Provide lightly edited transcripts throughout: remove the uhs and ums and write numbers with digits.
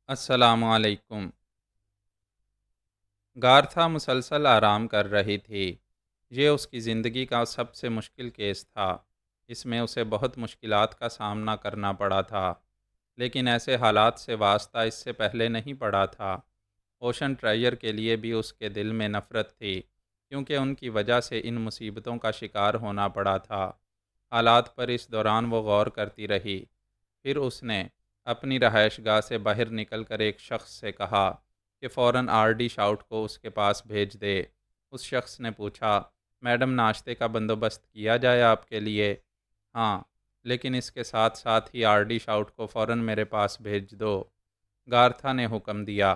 السلام علیکم۔ گارتھا مسلسل آرام کر رہی تھی۔ یہ اس کی زندگی کا سب سے مشکل کیس تھا۔ اس میں اسے بہت مشکلات کا سامنا کرنا پڑا تھا، لیکن ایسے حالات سے واسطہ اس سے پہلے نہیں پڑا تھا۔ اوشن ٹرائیر کے لیے بھی اس کے دل میں نفرت تھی، کیونکہ ان کی وجہ سے ان مصیبتوں کا شکار ہونا پڑا تھا۔ حالات پر اس دوران وہ غور کرتی رہی۔ پھر اس نے اپنی رہائش گاہ سے باہر نکل کر ایک شخص سے کہا کہ فوراً آر ڈی شاؤٹ کو اس کے پاس بھیج دے۔ اس شخص نے پوچھا، میڈم ناشتے کا بندوبست کیا جائے آپ کے لیے؟ ہاں، لیکن اس کے ساتھ ساتھ ہی آر ڈی شاؤٹ کو فوراً میرے پاس بھیج دو، گارتھا نے حکم دیا۔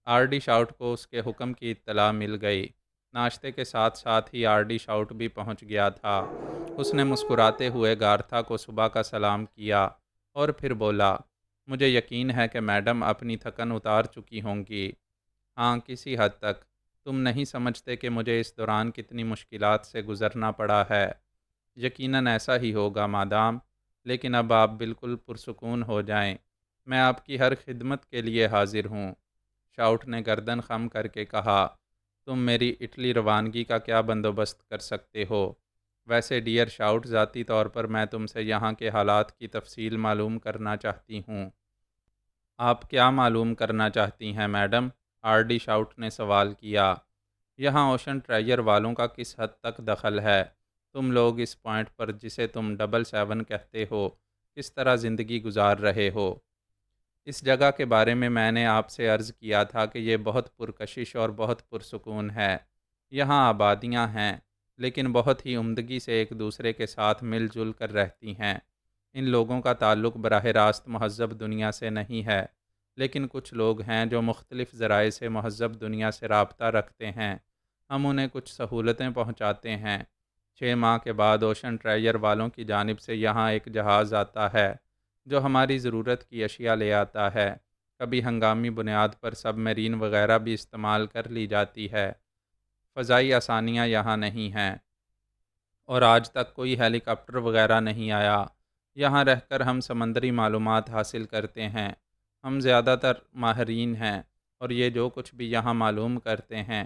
آر ڈی شاؤٹ کو اس کے حکم کی اطلاع مل گئی۔ ناشتے کے ساتھ ساتھ ہی آر ڈی شاؤٹ بھی پہنچ گیا تھا۔ اس نے مسکراتے ہوئے گارتھا کو صبح کا سلام کیا اور پھر بولا، مجھے یقین ہے کہ میڈم اپنی تھکن اتار چکی ہوں گی۔ ہاں، کسی حد تک۔ تم نہیں سمجھتے کہ مجھے اس دوران کتنی مشکلات سے گزرنا پڑا ہے۔ یقیناً ایسا ہی ہوگا مادام، لیکن اب آپ بالکل پرسکون ہو جائیں۔ میں آپ کی ہر خدمت کے لیے حاضر ہوں۔ شاؤٹ نے گردن خم کر کے کہا، تم میری اٹلی روانگی کا کیا بندوبست کر سکتے ہو؟ ویسے ڈیئر شاؤٹ، ذاتی طور پر میں تم سے یہاں کے حالات کی تفصیل معلوم کرنا چاہتی ہوں۔ آپ کیا معلوم کرنا چاہتی ہیں میڈم؟ آر ڈی شاؤٹ نے سوال کیا۔ یہاں اوشن ٹرائیر والوں کا کس حد تک دخل ہے؟ تم لوگ اس پوائنٹ پر جسے تم 777 کہتے ہو، کس طرح زندگی گزار رہے ہو؟ اس جگہ کے بارے میں نے آپ سے عرض کیا تھا کہ یہ بہت پرکشش اور بہت پرسکون ہے۔ یہاں آبادیاں ہیں، لیکن بہت ہی عمدگی سے ایک دوسرے کے ساتھ مل جل کر رہتی ہیں۔ ان لوگوں کا تعلق براہ راست مہذب دنیا سے نہیں ہے، لیکن کچھ لوگ ہیں جو مختلف ذرائع سے مہذب دنیا سے رابطہ رکھتے ہیں۔ ہم انہیں کچھ سہولتیں پہنچاتے ہیں۔ 6 ماہ کے بعد اوشن ٹرائیر والوں کی جانب سے یہاں ایک جہاز آتا ہے جو ہماری ضرورت کی اشیاء لے آتا ہے۔ کبھی ہنگامی بنیاد پر سب میرین وغیرہ بھی استعمال کر لی جاتی ہے۔ فضائی آسانیاں یہاں نہیں ہیں، اور آج تک کوئی ہیلی کاپٹر وغیرہ نہیں آیا۔ یہاں رہ کر ہم سمندری معلومات حاصل کرتے ہیں۔ ہم زیادہ تر ماہرین ہیں، اور یہ جو کچھ بھی یہاں معلوم کرتے ہیں،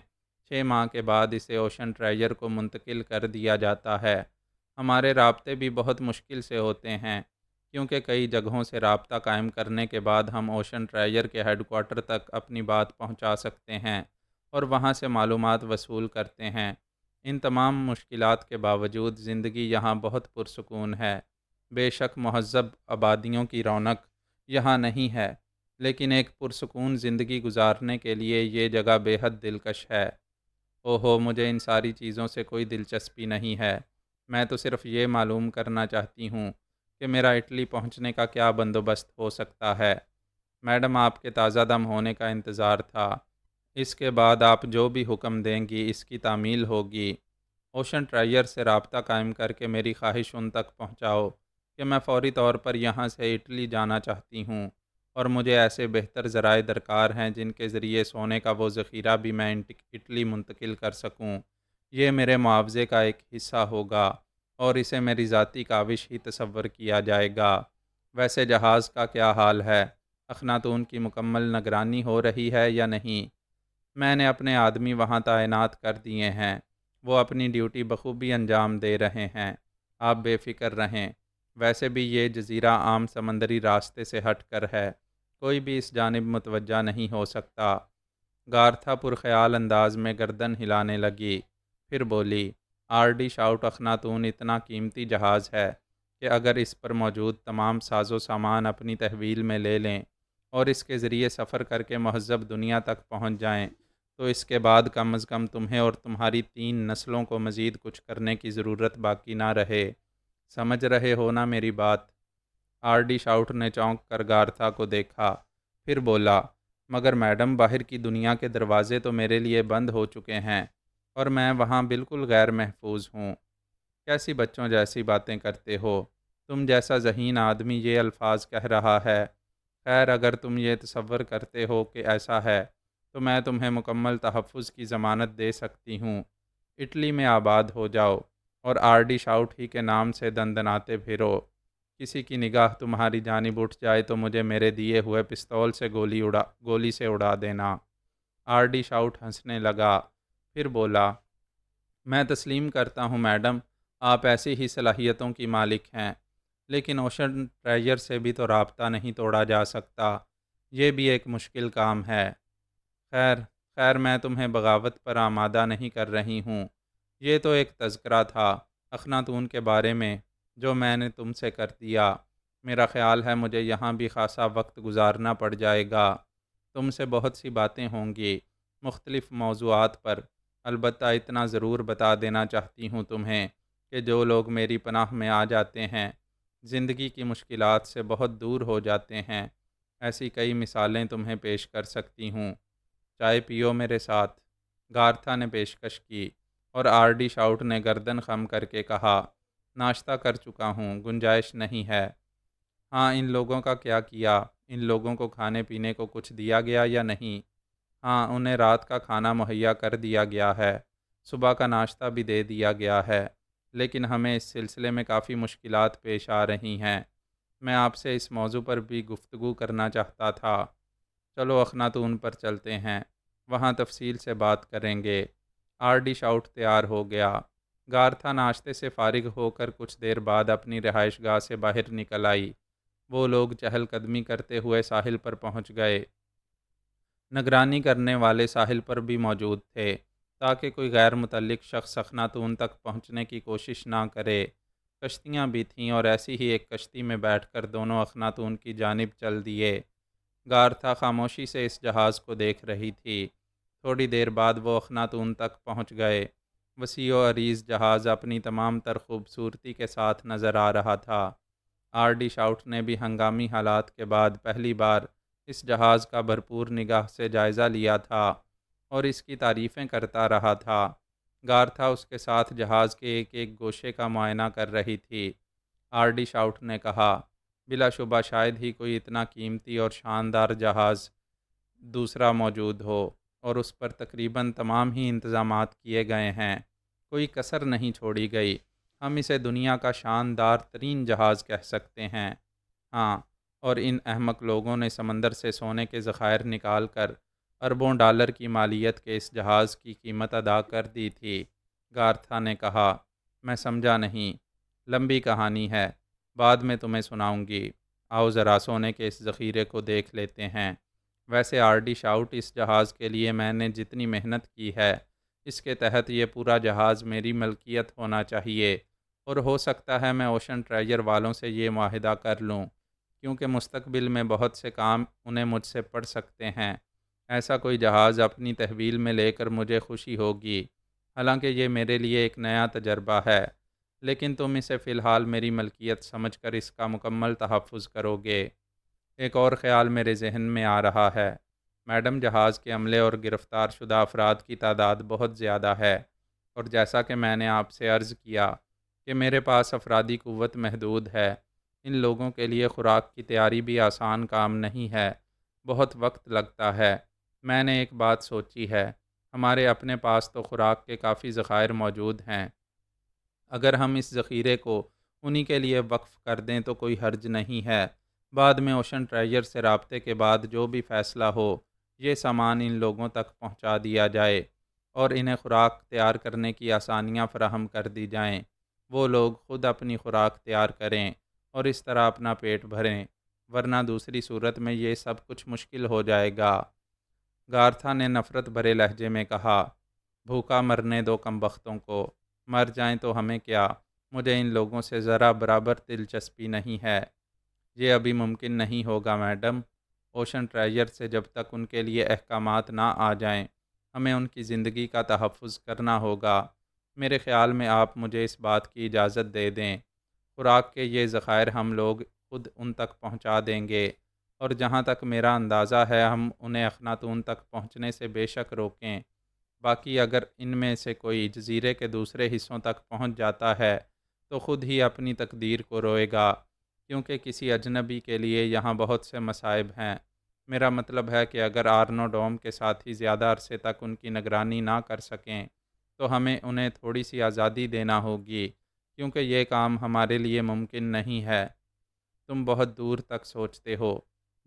6 ماہ کے بعد اسے اوشن ٹرائیر کو منتقل کر دیا جاتا ہے۔ ہمارے رابطے بھی بہت مشکل سے ہوتے ہیں، کیونکہ کئی جگہوں سے رابطہ قائم کرنے کے بعد ہم اوشن ٹرائیر کے ہیڈ کوارٹر تک اپنی بات پہنچا سکتے ہیں اور وہاں سے معلومات وصول کرتے ہیں۔ ان تمام مشکلات کے باوجود زندگی یہاں بہت پرسکون ہے۔ بے شک مہذب آبادیوں کی رونق یہاں نہیں ہے، لیکن ایک پرسکون زندگی گزارنے کے لیے یہ جگہ بے حد دلکش ہے۔ اوہو، مجھے ان ساری چیزوں سے کوئی دلچسپی نہیں ہے۔ میں تو صرف یہ معلوم کرنا چاہتی ہوں کہ میرا اٹلی پہنچنے کا کیا بندوبست ہو سکتا ہے۔ میڈم، آپ کے تازہ دم ہونے کا انتظار تھا۔ اس کے بعد آپ جو بھی حکم دیں گی اس کی تعمیل ہوگی۔ اوشن ٹرائیر سے رابطہ قائم کر کے میری خواہش ان تک پہنچاؤ کہ میں فوری طور پر یہاں سے اٹلی جانا چاہتی ہوں، اور مجھے ایسے بہتر ذرائع درکار ہیں جن کے ذریعے سونے کا وہ ذخیرہ بھی میں اٹلی منتقل کر سکوں۔ یہ میرے معاوضے کا ایک حصہ ہوگا، اور اسے میری ذاتی کاوش ہی تصور کیا جائے گا۔ ویسے جہاز کا کیا حال ہے؟ اخناتون کی مکمل نگرانی ہو رہی ہے یا نہیں؟ میں نے اپنے آدمی وہاں تعینات کر دیے ہیں۔ وہ اپنی ڈیوٹی بخوبی انجام دے رہے ہیں۔ آپ بے فکر رہیں۔ ویسے بھی یہ جزیرہ عام سمندری راستے سے ہٹ کر ہے، کوئی بھی اس جانب متوجہ نہیں ہو سکتا۔ گارتھا پرخیال انداز میں گردن ہلانے لگی، پھر بولی، آر ڈی شاؤٹ اخناتون اتنا قیمتی جہاز ہے کہ اگر اس پر موجود تمام ساز و سامان اپنی تحویل میں لے لیں اور اس کے ذریعے سفر کر کے مہذب دنیا تک پہنچ جائیں، تو اس کے بعد کم از کم تمہیں اور تمہاری 3 نسلوں کو مزید کچھ کرنے کی ضرورت باقی نہ رہے۔ سمجھ رہے ہو نا میری بات؟ آر ڈی شاؤٹ نے چونک کر گارتھا کو دیکھا، پھر بولا، مگر میڈم، باہر کی دنیا کے دروازے تو میرے لیے بند ہو چکے ہیں، اور میں وہاں بالکل غیر محفوظ ہوں۔ کیسی بچوں جیسی باتیں کرتے ہو؟ تم جیسا ذہین آدمی یہ الفاظ کہہ رہا ہے۔ خیر، اگر تم یہ تصور کرتے ہو کہ ایسا ہے، تو میں تمہیں مکمل تحفظ کی ضمانت دے سکتی ہوں۔ اٹلی میں آباد ہو جاؤ، اور آر ڈی شاؤٹ ہی کے نام سے دندناتے پھرو۔ کسی کی نگاہ تمہاری جانب اٹھ جائے تو مجھے میرے دیے ہوئے پستول سے گولی سے اڑا دینا۔ آر ڈی شاؤٹ ہنسنے لگا، پھر بولا، میں تسلیم کرتا ہوں میڈم، آپ ایسی ہی صلاحیتوں کی مالک ہیں، لیکن اوشن ٹریجر سے بھی تو رابطہ نہیں توڑا جا سکتا، یہ بھی ایک مشکل کام ہے۔ خیر خیر، میں تمہیں بغاوت پر آمادہ نہیں کر رہی ہوں، یہ تو ایک تذکرہ تھا اخناتون کے بارے میں جو میں نے تم سے کر دیا۔ میرا خیال ہے مجھے یہاں بھی خاصا وقت گزارنا پڑ جائے گا، تم سے بہت سی باتیں ہوں گی مختلف موضوعات پر، البتہ اتنا ضرور بتا دینا چاہتی ہوں تمہیں کہ جو لوگ میری پناہ میں آ جاتے ہیں زندگی کی مشکلات سے بہت دور ہو جاتے ہیں۔ ایسی کئی مثالیں تمہیں پیش کر سکتی ہوں۔ چائے پیو میرے ساتھ، گارتھا نے پیشکش کی، اور آر ڈی شاؤٹ نے گردن خم کر کے کہا، ناشتہ کر چکا ہوں، گنجائش نہیں ہے۔ ہاں، ان لوگوں کا کیا کیا؟ ان لوگوں کو کھانے پینے کو کچھ دیا گیا یا نہیں؟ ہاں، انہیں رات کا کھانا مہیا کر دیا گیا ہے، صبح کا ناشتہ بھی دے دیا گیا ہے، لیکن ہمیں اس سلسلے میں کافی مشکلات پیش آ رہی ہیں۔ میں آپ سے اس موضوع پر بھی گفتگو کرنا چاہتا تھا۔ چلو اخناتون پر چلتے ہیں، وہاں تفصیل سے بات کریں گے۔ آر ڈی شاؤٹ تیار ہو گیا۔ گارتھا ناشتے سے فارغ ہو کر کچھ دیر بعد اپنی رہائش گاہ سے باہر نکل آئی۔ وہ لوگ چہل قدمی کرتے ہوئے ساحل پر پہنچ گئے۔ نگرانی کرنے والے ساحل پر بھی موجود تھے تاکہ کوئی غیر متعلق شخص اخناتون تک پہنچنے کی کوشش نہ کرے۔ کشتیاں بھی تھیں اور ایسی ہی ایک کشتی میں بیٹھ کر دونوں اخناتون کی جانب چل دیے۔ گارتھا خاموشی سے اس جہاز کو دیکھ رہی تھی۔ تھوڑی دیر بعد وہ اخناتون تک پہنچ گئے۔ وسیع و عریض جہاز اپنی تمام تر خوبصورتی کے ساتھ نظر آ رہا تھا۔ آر ڈی شاؤٹ نے بھی ہنگامی حالات کے بعد پہلی بار اس جہاز کا بھرپور نگاہ سے جائزہ لیا تھا اور اس کی تعریفیں کرتا رہا تھا۔ گارتھا اس کے ساتھ جہاز کے ایک ایک گوشے کا معائنہ کر رہی تھی۔ آر ڈی شاؤٹ نے کہا، بلا شبہ شاید ہی کوئی اتنا قیمتی اور شاندار جہاز دوسرا موجود ہو، اور اس پر تقریباً تمام ہی انتظامات کیے گئے ہیں، کوئی کسر نہیں چھوڑی گئی۔ ہم اسے دنیا کا شاندار ترین جہاز کہہ سکتے ہیں۔ ہاں، اور ان احمق لوگوں نے سمندر سے سونے کے ذخائر نکال کر اربوں ڈالر کی مالیت کے اس جہاز کی قیمت ادا کر دی تھی۔ گارتھا نے کہا، میں سمجھا نہیں، لمبی کہانی ہے، بعد میں تمہیں سناؤں گی، آؤ ذرا سونے کے اس ذخیرے کو دیکھ لیتے ہیں۔ ویسے آر ڈی شاؤٹ، اس جہاز کے لیے میں نے جتنی محنت کی ہے، اس کے تحت یہ پورا جہاز میری ملکیت ہونا چاہیے، اور ہو سکتا ہے میں اوشن ٹریجر والوں سے یہ معاہدہ کر لوں، کیونکہ مستقبل میں بہت سے کام انہیں مجھ سے پڑ سکتے ہیں۔ ایسا کوئی جہاز اپنی تحویل میں لے کر مجھے خوشی ہوگی، حالانکہ یہ میرے لیے ایک نیا تجربہ ہے، لیکن تم اسے فی الحال میری ملکیت سمجھ کر اس کا مکمل تحفظ کرو گے۔ ایک اور خیال میرے ذہن میں آ رہا ہے، میڈم، جہاز کے عملے اور گرفتار شدہ افراد کی تعداد بہت زیادہ ہے، اور جیسا کہ میں نے آپ سے عرض کیا کہ میرے پاس افرادی قوت محدود ہے، ان لوگوں کے لیے خوراک کی تیاری بھی آسان کام نہیں ہے، بہت وقت لگتا ہے۔ میں نے ایک بات سوچی ہے، ہمارے اپنے پاس تو خوراک کے کافی ذخائر موجود ہیں، اگر ہم اس ذخیرے کو انہی کے لیے وقف کر دیں تو کوئی حرج نہیں ہے۔ بعد میں اوشن ٹریجر سے رابطے کے بعد جو بھی فیصلہ ہو، یہ سامان ان لوگوں تک پہنچا دیا جائے اور انہیں خوراک تیار کرنے کی آسانیاں فراہم کر دی جائیں۔ وہ لوگ خود اپنی خوراک تیار کریں اور اس طرح اپنا پیٹ بھریں، ورنہ دوسری صورت میں یہ سب کچھ مشکل ہو جائے گا۔ گارتھا نے نفرت بھرے لہجے میں کہا، بھوکا مرنے دو کمبختوں کو، مر جائیں تو ہمیں کیا، مجھے ان لوگوں سے ذرا برابر دلچسپی نہیں ہے۔ یہ ابھی ممکن نہیں ہوگا میڈم، اوشن ٹریجر سے جب تک ان کے لیے احکامات نہ آ جائیں، ہمیں ان کی زندگی کا تحفظ کرنا ہوگا۔ میرے خیال میں آپ مجھے اس بات کی اجازت دے دیں، خوراک کے یہ ذخائر ہم لوگ خود ان تک پہنچا دیں گے، اور جہاں تک میرا اندازہ ہے ہم انہیں اخناتون تک پہنچنے سے بے شک روکیں۔ باقی اگر ان میں سے کوئی جزیرے کے دوسرے حصوں تک پہنچ جاتا ہے تو خود ہی اپنی تقدیر کو روئے گا، کیونکہ کسی اجنبی کے لیے یہاں بہت سے مصائب ہیں۔ میرا مطلب ہے کہ اگر آرنو ڈوم کے ساتھی زیادہ عرصے تک ان کی نگرانی نہ کر سکیں تو ہمیں انہیں تھوڑی سی آزادی دینا ہوگی، کیونکہ یہ کام ہمارے لیے ممکن نہیں ہے۔ تم بہت دور تک سوچتے ہو۔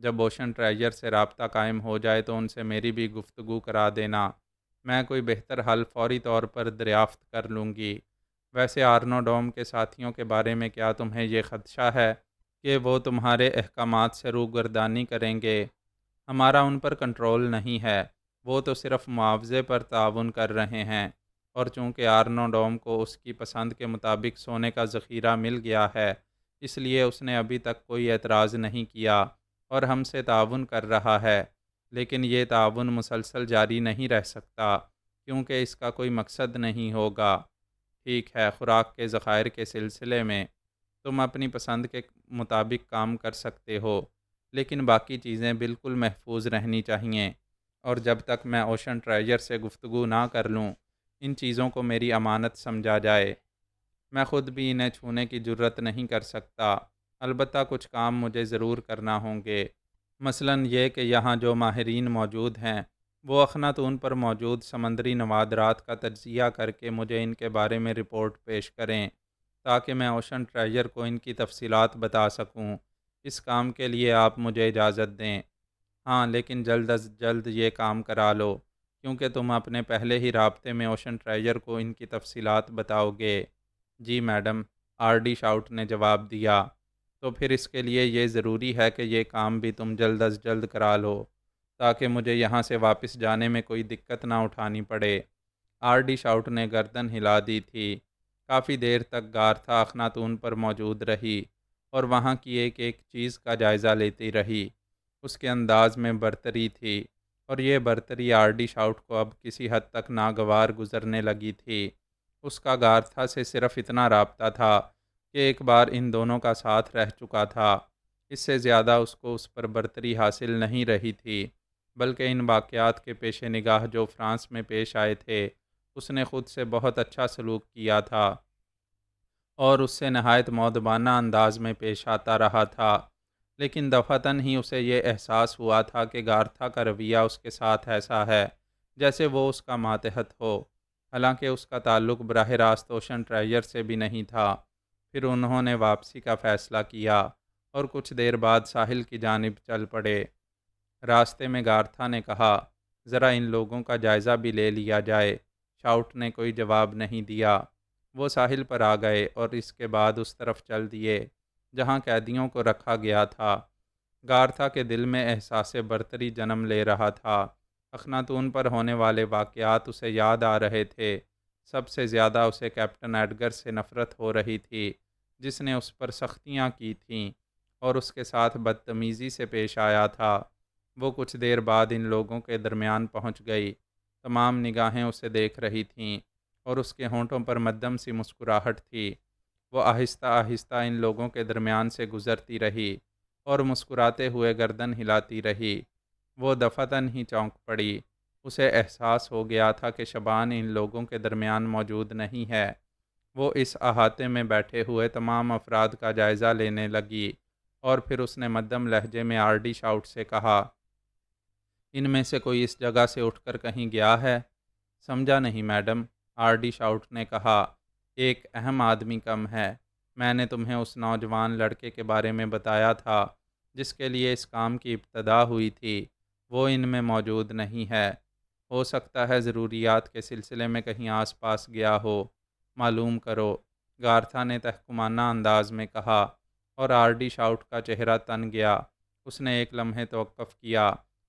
جب اوشن ٹریجر سے رابطہ قائم ہو جائے تو ان سے میری بھی گفتگو کرا دینا، میں کوئی بہتر حل فوری طور پر دریافت کر لوں گی۔ ویسے آرنو ڈوم کے ساتھیوں کے بارے میں کیا تمہیں یہ خدشہ ہے کہ وہ تمہارے احکامات سے روگردانی کریں گے؟ ہمارا ان پر کنٹرول نہیں ہے، وہ تو صرف معاوضے پر تعاون کر رہے ہیں، اور چونکہ آرنو ڈوم کو اس کی پسند کے مطابق سونے کا ذخیرہ مل گیا ہے، اس لیے اس نے ابھی تک کوئی اعتراض نہیں کیا اور ہم سے تعاون کر رہا ہے۔ لیکن یہ تعاون مسلسل جاری نہیں رہ سکتا، کیونکہ اس کا کوئی مقصد نہیں ہوگا۔ ٹھیک ہے، خوراک کے ذخائر کے سلسلے میں تم اپنی پسند کے مطابق کام کر سکتے ہو، لیکن باقی چیزیں بالکل محفوظ رہنی چاہیے، اور جب تک میں اوشن ٹریجر سے گفتگو نہ کر لوں ان چیزوں کو میری امانت سمجھا جائے۔ میں خود بھی انہیں چھونے کی جرت نہیں کر سکتا، البتہ کچھ کام مجھے ضرور کرنا ہوں گے۔ مثلاً یہ کہ یہاں جو ماہرین موجود ہیں وہ اخناتون پر موجود سمندری نوادرات کا تجزیہ کر کے مجھے ان کے بارے میں رپورٹ پیش کریں، تاکہ میں اوشن ٹریجر کو ان کی تفصیلات بتا سکوں۔ اس کام کے لیے آپ مجھے اجازت دیں۔ ہاں، لیکن جلد از جلد یہ کام کرا لو، کیونکہ تم اپنے پہلے ہی رابطے میں اوشن ٹریجر کو ان کی تفصیلات بتاؤ گے۔ جی میڈم، آر ڈی شاؤٹ نے جواب دیا۔ تو پھر اس کے لیے یہ ضروری ہے کہ یہ کام بھی تم جلد از جلد کرا لو، تاکہ مجھے یہاں سے واپس جانے میں کوئی دقت نہ اٹھانی پڑے۔ آر ڈی شاؤٹ نے گردن ہلا دی تھی۔ کافی دیر تک گارتھا اخناتون پر موجود رہی اور وہاں کی ایک ایک چیز کا جائزہ لیتی رہی۔ اس کے انداز میں برتری تھی، اور یہ برتری آر ڈی شاؤٹ کو اب کسی حد تک ناگوار گزرنے لگی تھی۔ اس کا گارتھا سے صرف اتنا رابطہ تھا کہ ایک بار ان دونوں کا ساتھ رہ چکا تھا، اس سے زیادہ اس کو اس پر برتری حاصل نہیں رہی تھی، بلکہ ان واقعات کے پیش نگاہ جو فرانس میں پیش آئے تھے، اس نے خود سے بہت اچھا سلوک کیا تھا اور اس سے نہایت مؤدبانہ انداز میں پیش آتا رہا تھا۔ لیکن دفعتاً ہی اسے یہ احساس ہوا تھا کہ گارتھا کا رویہ اس کے ساتھ ایسا ہے جیسے وہ اس کا ماتحت ہو، حالانکہ اس کا تعلق براہ راست اوشن ٹریجر سے بھی نہیں تھا۔ پھر انہوں نے واپسی کا فیصلہ کیا اور کچھ دیر بعد ساحل کی جانب چل پڑے۔ راستے میں گارتھا نے کہا، ذرا ان لوگوں کا جائزہ بھی لے لیا جائے۔ شاؤٹ نے کوئی جواب نہیں دیا۔ وہ ساحل پر آ گئے اور اس کے بعد اس طرف چل دیے جہاں قیدیوں کو رکھا گیا تھا۔ گارتھا کے دل میں احساس برتری جنم لے رہا تھا۔ اخناتون پر ہونے والے واقعات اسے یاد آ رہے تھے۔ سب سے زیادہ اسے کیپٹن ایڈگر سے نفرت ہو رہی تھی، جس نے اس پر سختیاں کی تھیں اور اس کے ساتھ بدتمیزی سے پیش آیا تھا۔ وہ کچھ دیر بعد ان لوگوں کے درمیان پہنچ گئی۔ تمام نگاہیں اسے دیکھ رہی تھیں اور اس کے ہونٹوں پر مدھم سی مسکراہٹ تھی۔ وہ آہستہ آہستہ ان لوگوں کے درمیان سے گزرتی رہی اور مسکراتے ہوئے گردن ہلاتی رہی۔ وہ دفعتاً ہی چونک پڑی۔ اسے احساس ہو گیا تھا کہ شبان ان لوگوں کے درمیان موجود نہیں ہے۔ وہ اس احاطے میں بیٹھے ہوئے تمام افراد کا جائزہ لینے لگی، اور پھر اس نے مدھم لہجے میں آر ڈی شاؤٹ سے کہا، ان میں سے کوئی اس جگہ سے اٹھ کر کہیں گیا ہے؟ سمجھا نہیں میڈم، آر ڈی شاؤٹ نے کہا، ایک اہم آدمی کم ہے۔ میں نے تمہیں اس نوجوان لڑکے کے بارے میں بتایا تھا جس کے لیے اس کام کی ابتدا ہوئی تھی، وہ ان میں موجود نہیں ہے۔ ہو سکتا ہے ضروریات کے سلسلے میں کہیں آس پاس گیا ہو، معلوم کرو، گارتھا نے تحکمانہ انداز میں کہا، اور آر ڈی شاؤٹ کا چہرہ تن گیا۔ اس نے ایک لمحے توقف کیا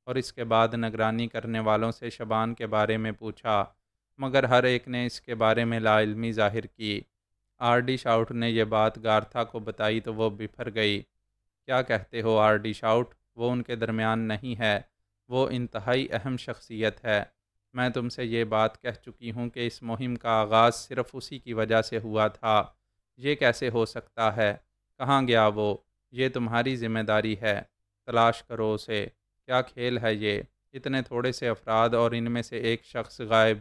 اور اس کے بعد نگرانی کرنے والوں سے شبان کے بارے میں پوچھا، مگر ہر ایک نے اس کے بارے میں لا علمی ظاہر کی۔ آر ڈی شاؤٹ نے یہ بات گارتھا کو بتائی تو وہ بفر گئی۔ کیا کہتے ہو آر ڈی شاؤٹ؟ وہ ان کے درمیان نہیں ہے، وہ انتہائی اہم شخصیت ہے۔ میں تم سے یہ بات کہہ چکی ہوں کہ اس مہم کا آغاز صرف اسی کی وجہ سے ہوا تھا۔ یہ کیسے ہو سکتا ہے؟ کہاں گیا وہ؟ یہ تمہاری ذمہ داری ہے، تلاش کرو اسے۔ کیا کھیل ہے یہ؟ اتنے تھوڑے سے افراد اور ان میں سے ایک شخص غائب۔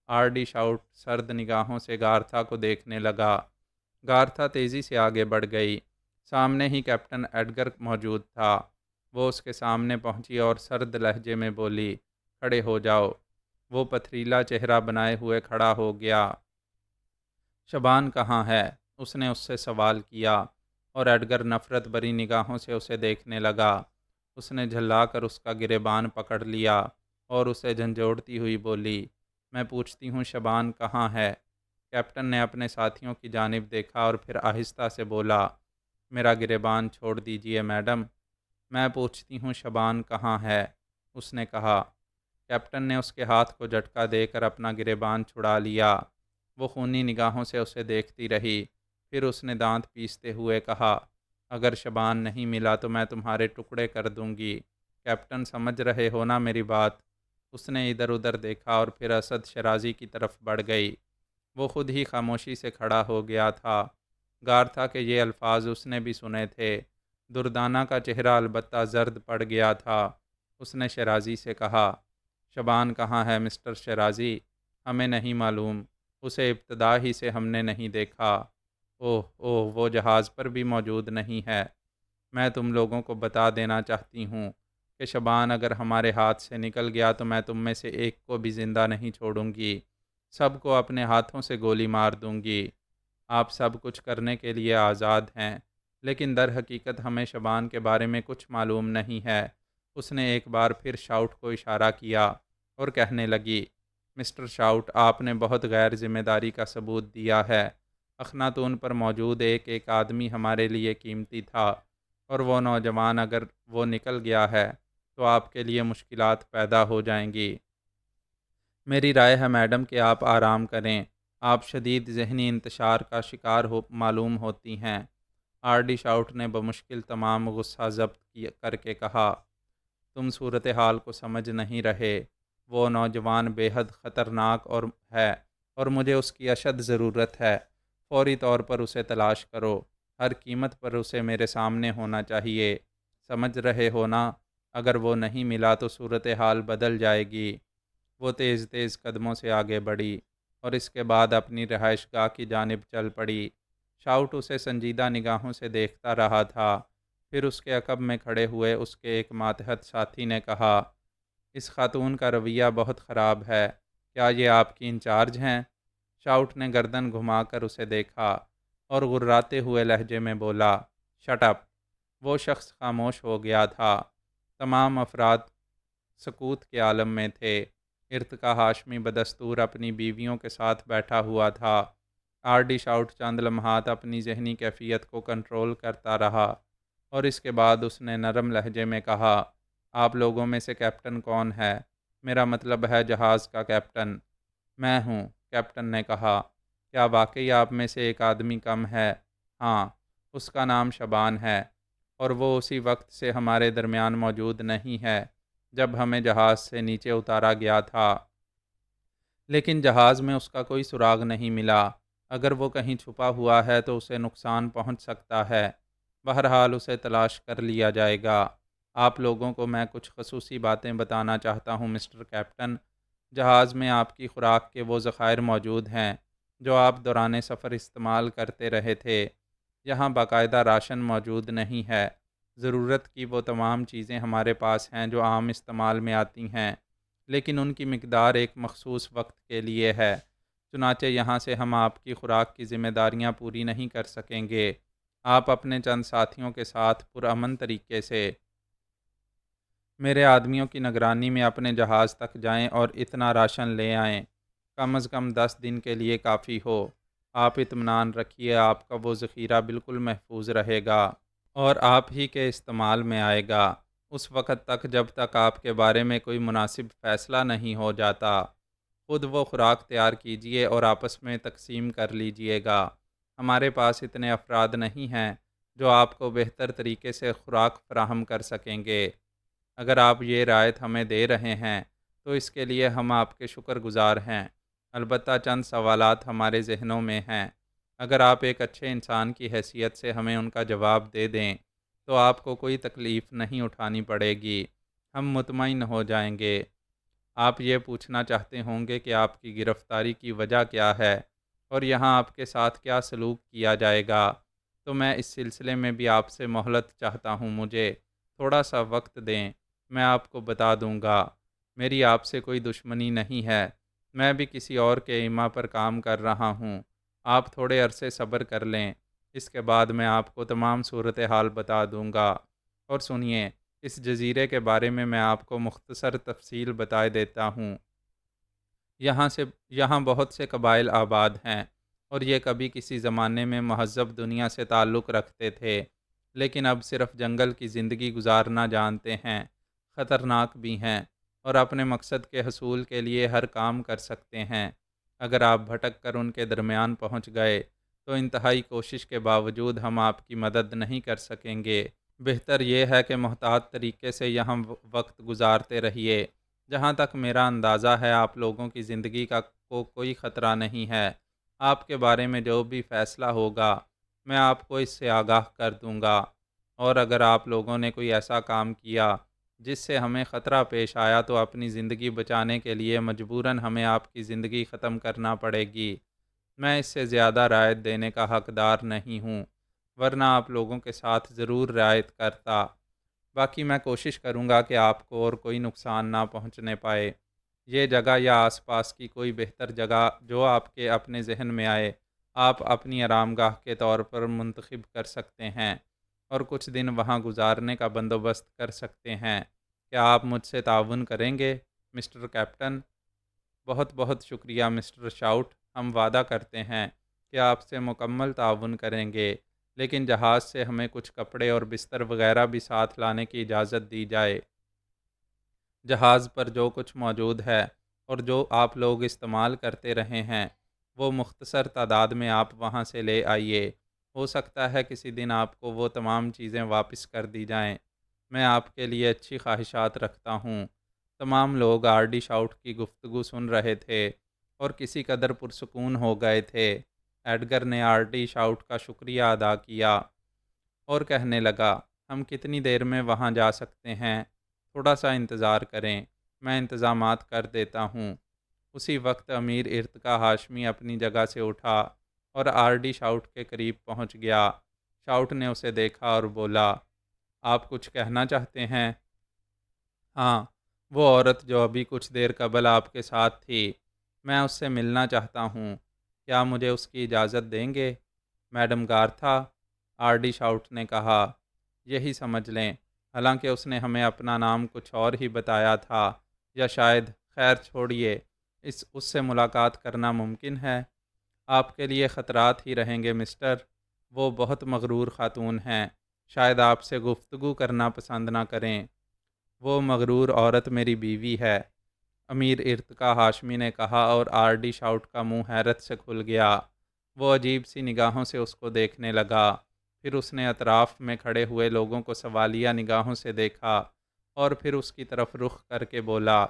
آر ڈی شاؤٹ سرد نگاہوں سے گارتھا کو دیکھنے لگا۔ گارتھا تیزی سے آگے بڑھ گئی۔ سامنے ہی کیپٹن ایڈگر موجود تھا۔ وہ اس کے سامنے پہنچی اور سرد لہجے میں بولی، کھڑے ہو جاؤ۔ وہ پتھریلا چہرہ بنائے ہوئے کھڑا ہو گیا۔ شبان کہاں ہے؟ اس نے اس سے سوال کیا۔ اور ایڈگر نفرت بری نگاہوں سے اسے دیکھنے لگا۔ اس نے جھلا کر اس کا گریبان پکڑ لیا اور اسے جھنجھوڑتی ہوئی بولی، میں پوچھتی ہوں شبان کہاں ہے؟ کیپٹن نے اپنے ساتھیوں کی جانب دیکھا اور پھر آہستہ سے بولا، میرا گریبان چھوڑ دیجیے میڈم، میں پوچھتی ہوں شبان کہاں ہے؟ اس نے کہا۔ کیپٹن نے اس کے ہاتھ کو جھٹکا دے کر اپنا گریبان چھڑا لیا۔ وہ خونی نگاہوں سے اسے دیکھتی رہی۔ پھر اس نے دانت پیستے ہوئے کہا، اگر شبان نہیں ملا تو میں تمہارے ٹکڑے کر دوں گی۔ کیپٹن سمجھ رہے ہو نا میری بات؟ اس نے ادھر ادھر دیکھا اور پھر اسد شرازی کی طرف بڑھ گئی۔ وہ خود ہی خاموشی سے کھڑا ہو گیا تھا۔ گار تھا کہ یہ الفاظ اس نے بھی سنے تھے۔ دردانہ کا چہرہ البتہ زرد پڑ گیا تھا۔ اس نے شرازی سے کہا، شبان کہاں ہے مسٹر شرازی؟ ہمیں نہیں معلوم، اسے ابتدا ہی سے ہم نے نہیں دیکھا۔ اوہ اوہ، وہ جہاز پر بھی موجود نہیں ہے۔ میں تم لوگوں کو بتا دینا چاہتی ہوں کہ شبان اگر ہمارے ہاتھ سے نکل گیا تو میں تم میں سے ایک کو بھی زندہ نہیں چھوڑوں گی، سب کو اپنے ہاتھوں سے گولی مار دوں گی۔ آپ سب کچھ کرنے کے لیے آزاد ہیں، لیکن در حقیقت ہمیں شبان کے بارے میں کچھ معلوم نہیں ہے۔ اس نے ایک بار پھر شاؤٹ کو اشارہ کیا اور کہنے لگی، مسٹر شاؤٹ، آپ نے بہت غیر ذمہ داری کا ثبوت دیا ہے۔ اخناتون پر موجود ایک ایک آدمی ہمارے لیے قیمتی تھا، اور وہ نوجوان اگر وہ نکل گیا ہے تو آپ کے لیے مشکلات پیدا ہو جائیں گی۔ میری رائے ہے میڈم کہ آپ آرام کریں، آپ شدید ذہنی انتشار کا شکار معلوم ہوتی ہیں۔ آر ڈی شاؤٹ نے بمشکل تمام غصہ ضبط کر کے کہا، تم صورتحال کو سمجھ نہیں رہے۔ وہ نوجوان بے حد خطرناک اور مجھے اس کی اشد ضرورت ہے۔ فوری طور پر اسے تلاش کرو، ہر قیمت پر اسے میرے سامنے ہونا چاہیے۔ سمجھ رہے ہو نا؟ اگر وہ نہیں ملا تو صورتحال بدل جائے گی۔ وہ تیز تیز قدموں سے آگے بڑھی اور اس کے بعد اپنی رہائش گاہ کی جانب چل پڑی۔ شاؤٹ اسے سنجیدہ نگاہوں سے دیکھتا رہا تھا۔ پھر اس کے عقب میں کھڑے ہوئے اس کے ایک ماتحت ساتھی نے کہا، اس خاتون کا رویہ بہت خراب ہے، کیا یہ آپ کی انچارج ہیں؟ شاؤٹ نے گردن گھما کر اسے دیکھا اور غراتے ہوئے لہجے میں بولا، شٹ اپ۔ وہ شخص خاموش ہو گیا تھا۔ تمام افراد سکوت کے عالم میں تھے۔ ارتقا ہاشمی بدستور اپنی بیویوں کے ساتھ بیٹھا ہوا تھا۔ آر ڈی شاؤٹ چند لمحات اپنی ذہنی کیفیت کو کنٹرول کرتا رہا اور اس کے بعد اس نے نرم لہجے میں کہا، آپ لوگوں میں سے کیپٹن کون ہے؟ میرا مطلب ہے جہاز کا کیپٹن۔ میں ہوں، کیپٹن نے کہا۔ کیا واقعی آپ میں سے ایک آدمی کم ہے؟ ہاں، اس کا نام شبان ہے، اور وہ اسی وقت سے ہمارے درمیان موجود نہیں ہے جب ہمیں جہاز سے نیچے اتارا گیا تھا، لیکن جہاز میں اس کا کوئی سراغ نہیں ملا۔ اگر وہ کہیں چھپا ہوا ہے تو اسے نقصان پہنچ سکتا ہے۔ بہرحال اسے تلاش کر لیا جائے گا۔ آپ لوگوں کو میں کچھ خصوصی باتیں بتانا چاہتا ہوں مسٹر کیپٹن۔ جہاز میں آپ کی خوراک کے وہ ذخائر موجود ہیں جو آپ دوران سفر استعمال کرتے رہے تھے۔ یہاں باقاعدہ راشن موجود نہیں ہے۔ ضرورت کی وہ تمام چیزیں ہمارے پاس ہیں جو عام استعمال میں آتی ہیں، لیکن ان کی مقدار ایک مخصوص وقت کے لیے ہے۔ چنانچہ یہاں سے ہم آپ کی خوراک کی ذمہ داریاں پوری نہیں کر سکیں گے۔ آپ اپنے چند ساتھیوں کے ساتھ پرامن طریقے سے میرے آدمیوں کی نگرانی میں اپنے جہاز تک جائیں اور اتنا راشن لے آئیں، کم از کم 10 دن کے لیے کافی ہو۔ آپ اطمینان رکھیے، آپ کا وہ ذخیرہ بالکل محفوظ رہے گا اور آپ ہی کے استعمال میں آئے گا اس وقت تک جب تک آپ کے بارے میں کوئی مناسب فیصلہ نہیں ہو جاتا۔ خود وہ خوراک تیار کیجئے اور آپس میں تقسیم کر لیجئے گا۔ ہمارے پاس اتنے افراد نہیں ہیں جو آپ کو بہتر طریقے سے خوراک فراہم کر سکیں گے۔ اگر آپ یہ رعایت ہمیں دے رہے ہیں تو اس کے لیے ہم آپ کے شکر گزار ہیں۔ البتہ چند سوالات ہمارے ذہنوں میں ہیں۔ اگر آپ ایک اچھے انسان کی حیثیت سے ہمیں ان کا جواب دے دیں تو آپ کو کوئی تکلیف نہیں اٹھانی پڑے گی، ہم مطمئن ہو جائیں گے۔ آپ یہ پوچھنا چاہتے ہوں گے کہ آپ کی گرفتاری کی وجہ کیا ہے اور یہاں آپ کے ساتھ کیا سلوک کیا جائے گا، تو میں اس سلسلے میں بھی آپ سے مہلت چاہتا ہوں۔ مجھے تھوڑا سا وقت دیں، میں آپ کو بتا دوں گا۔ میری آپ سے کوئی دشمنی نہیں ہے، میں بھی کسی اور کے ایما پر کام کر رہا ہوں۔ آپ تھوڑے عرصے صبر کر لیں، اس کے بعد میں آپ کو تمام صورتحال بتا دوں گا۔ اور سنیے، اس جزیرے کے بارے میں آپ کو مختصر تفصیل بتائے دیتا ہوں۔ یہاں بہت سے قبائل آباد ہیں، اور یہ کبھی کسی زمانے میں مہذب دنیا سے تعلق رکھتے تھے، لیکن اب صرف جنگل کی زندگی گزارنا جانتے ہیں، خطرناک بھی ہیں، اور اپنے مقصد کے حصول کے لیے ہر کام کر سکتے ہیں۔ اگر آپ بھٹک کر ان کے درمیان پہنچ گئے تو انتہائی کوشش کے باوجود ہم آپ کی مدد نہیں کر سکیں گے۔ بہتر یہ ہے کہ محتاط طریقے سے یہاں وقت گزارتے رہیے۔ جہاں تک میرا اندازہ ہے، آپ لوگوں کی زندگی کا کوئی خطرہ نہیں ہے۔ آپ کے بارے میں جو بھی فیصلہ ہوگا، میں آپ کو اس سے آگاہ کر دوں گا، اور اگر آپ لوگوں نے کوئی ایسا کام کیا جس سے ہمیں خطرہ پیش آیا تو اپنی زندگی بچانے کے لیے مجبوراً ہمیں آپ کی زندگی ختم کرنا پڑے گی۔ میں اس سے زیادہ رعایت دینے کا حقدار نہیں ہوں، ورنہ آپ لوگوں کے ساتھ ضرور رعایت کرتا۔ باقی میں کوشش کروں گا کہ آپ کو اور کوئی نقصان نہ پہنچنے پائے۔ یہ جگہ یا آس پاس کی کوئی بہتر جگہ جو آپ کے اپنے ذہن میں آئے، آپ اپنی آرام گاہ کے طور پر منتخب کر سکتے ہیں، اور کچھ دن وہاں گزارنے کا بندوبست کر سکتے ہیں۔ کیا آپ مجھ سے تعاون کریں گے، مسٹر کیپٹن؟ بہت بہت شکریہ مسٹر شاؤٹ، ہم وعدہ کرتے ہیں کہ آپ سے مکمل تعاون کریں گے، لیکن جہاز سے ہمیں کچھ کپڑے اور بستر وغیرہ بھی ساتھ لانے کی اجازت دی جائے۔ جہاز پر جو کچھ موجود ہے اور جو آپ لوگ استعمال کرتے رہے ہیں، وہ مختصر تعداد میں آپ وہاں سے لے آئیے۔ ہو سکتا ہے کسی دن آپ کو وہ تمام چیزیں واپس کر دی جائیں۔ میں آپ کے لیے اچھی خواہشات رکھتا ہوں۔ تمام لوگ آرڈی شاؤٹ کی گفتگو سن رہے تھے اور کسی قدر پرسکون ہو گئے تھے۔ ایڈگر نے آرڈی شاؤٹ کا شکریہ ادا کیا اور کہنے لگا، ہم کتنی دیر میں وہاں جا سکتے ہیں؟ تھوڑا سا انتظار کریں، میں انتظامات کر دیتا ہوں۔ اسی وقت امیر ارتقا ہاشمی اپنی جگہ سے اٹھا اور آرڈی شاؤٹ کے قریب پہنچ گیا۔ شاؤٹ نے اسے دیکھا اور بولا، آپ کچھ کہنا چاہتے ہیں؟ ہاں، وہ عورت جو ابھی کچھ دیر قبل آپ کے ساتھ تھی، میں اس سے ملنا چاہتا ہوں۔ کیا مجھے اس کی اجازت دیں گے؟ میڈم گارتھا، آرڈی شاؤٹ نے کہا، یہی سمجھ لیں، حالانکہ اس نے ہمیں اپنا نام کچھ اور ہی بتایا تھا، یا شاید، خیر چھوڑیے، اس سے ملاقات کرنا ممکن ہے؟ آپ کے لیے خطرات ہی رہیں گے مسٹر۔ وہ بہت مغرور خاتون ہیں، شاید آپ سے گفتگو کرنا پسند نہ کریں۔ وہ مغرور عورت میری بیوی ہے، امیر ارتقا ہاشمی نے کہا، اور آرڈی شاؤٹ کا منہ حیرت سے کھل گیا۔ وہ عجیب سی نگاہوں سے اس کو دیکھنے لگا، پھر اس نے اطراف میں کھڑے ہوئے لوگوں کو سوالیہ نگاہوں سے دیکھا، اور پھر اس کی طرف رخ کر کے بولا،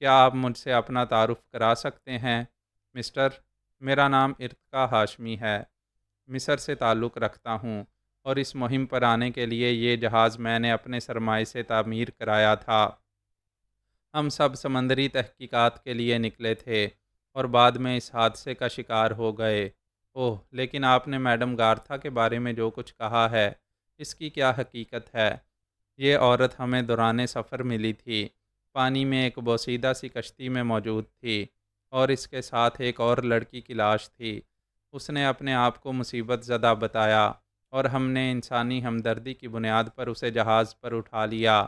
کیا آپ مجھ سے اپنا تعارف کرا سکتے ہیں؟ مسٹر، میرا نام ارتقا ہاشمی ہے، مصر سے تعلق رکھتا ہوں، اور اس مہم پر آنے کے لیے یہ جہاز میں نے اپنے سرمائے سے تعمیر کرایا تھا۔ ہم سب سمندری تحقیقات کے لیے نکلے تھے اور بعد میں اس حادثے کا شکار ہو گئے۔ اوہ، لیکن آپ نے میڈم گارتھا کے بارے میں جو کچھ کہا ہے، اس کی کیا حقیقت ہے؟ یہ عورت ہمیں دوران سفر ملی تھی، پانی میں ایک بوسیدہ سی کشتی میں موجود تھی، اور اس کے ساتھ ایک اور لڑکی کی لاش تھی۔ اس نے اپنے آپ کو مصیبت زدہ بتایا، اور ہم نے انسانی ہمدردی کی بنیاد پر اسے جہاز پر اٹھا لیا۔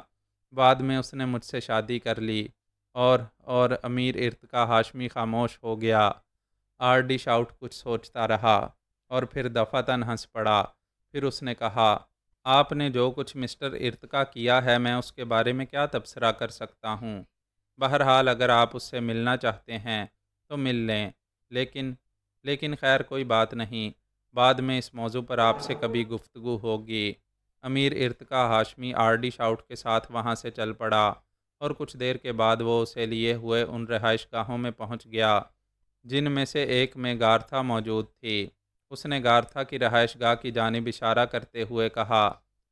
بعد میں اس نے مجھ سے شادی کر لی، اور امیر ارتقا ہاشمی خاموش ہو گیا۔ آرڈی شاؤٹ کچھ سوچتا رہا، اور پھر دفعتاً ہنس پڑا۔ پھر اس نے کہا، آپ نے جو کچھ مسٹر ارتقا کیا ہے، میں اس کے بارے میں کیا تبصرہ کر سکتا ہوں؟ بہرحال اگر آپ اس سے ملنا چاہتے ہیں تو مل لیں، لیکن خیر کوئی بات نہیں، بعد میں اس موضوع پر آپ سے کبھی گفتگو ہوگی۔ امیر ارتقا ہاشمی آرڈی شاؤٹ کے ساتھ وہاں سے چل پڑا، اور کچھ دیر کے بعد وہ اسے لیے ہوئے ان رہائش گاہوں میں پہنچ گیا جن میں سے ایک میں گارتھا موجود تھی۔ اس نے گارتھا کی رہائش گاہ کی جانب اشارہ کرتے ہوئے کہا،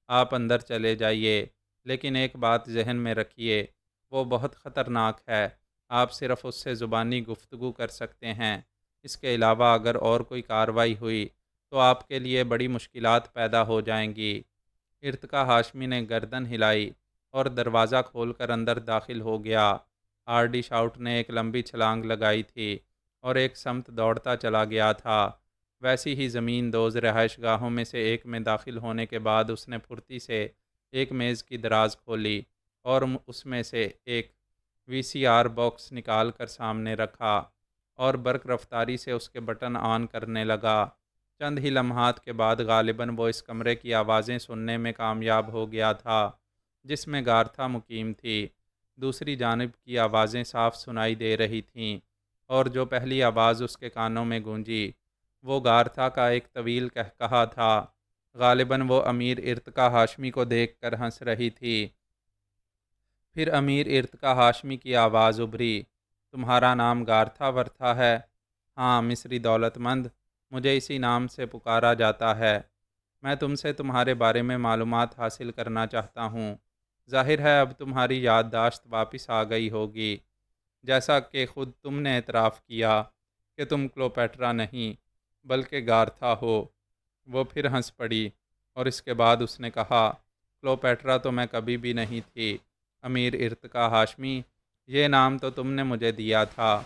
آپ اندر چلے جائیے، لیکن ایک بات ذہن میں رکھیے، وہ بہت خطرناک ہے۔ آپ صرف اس سے زبانی گفتگو کر سکتے ہیں۔ اس کے علاوہ اگر اور کوئی کارروائی ہوئی تو آپ کے لیے بڑی مشکلات پیدا ہو جائیں گی۔ ارتقا ہاشمی نے گردن ہلائی اور دروازہ کھول کر اندر داخل ہو گیا۔ آرڈی شاؤٹ نے ایک لمبی چھلانگ لگائی تھی اور ایک سمت دوڑتا چلا گیا تھا۔ ویسی ہی زمین دوز رہائش گاہوں میں سے ایک میں داخل ہونے کے بعد اس نے پھرتی سے ایک میز کی دراز کھولی اور اس میں سے ایک VCR باکس نکال کر سامنے رکھا اور برق رفتاری سے اس کے بٹن آن کرنے لگا۔ چند ہی لمحات کے بعد غالباً وہ اس کمرے کی آوازیں سننے میں کامیاب ہو گیا تھا جس میں گارتھا مقیم تھی۔ دوسری جانب کی آوازیں صاف سنائی دے رہی تھیں، اور جو پہلی آواز اس کے کانوں میں گونجی وہ گارتھا کا ایک طویل قہقہا تھا۔ غالباً وہ امیر ارتقا ہاشمی کو دیکھ کر ہنس رہی تھی۔ پھر امیر ارتقا ہاشمی کی آواز ابھری، تمہارا نام گارتھا ورتھا ہے؟ ہاں مصری دولت مند، مجھے اسی نام سے پکارا جاتا ہے۔ میں تم سے تمہارے بارے میں معلومات حاصل کرنا چاہتا ہوں۔ ظاہر ہے اب تمہاری یادداشت واپس آ گئی ہوگی، جیسا کہ خود تم نے اعتراف کیا کہ تم کلوپیٹرا نہیں بلکہ گارتھا ہو۔ وہ پھر ہنس پڑی اور اس کے بعد اس نے کہا، کلوپیٹرا تو میں کبھی بھی نہیں تھی امیر ارتقا ہاشمی، یہ نام تو تم نے مجھے دیا تھا۔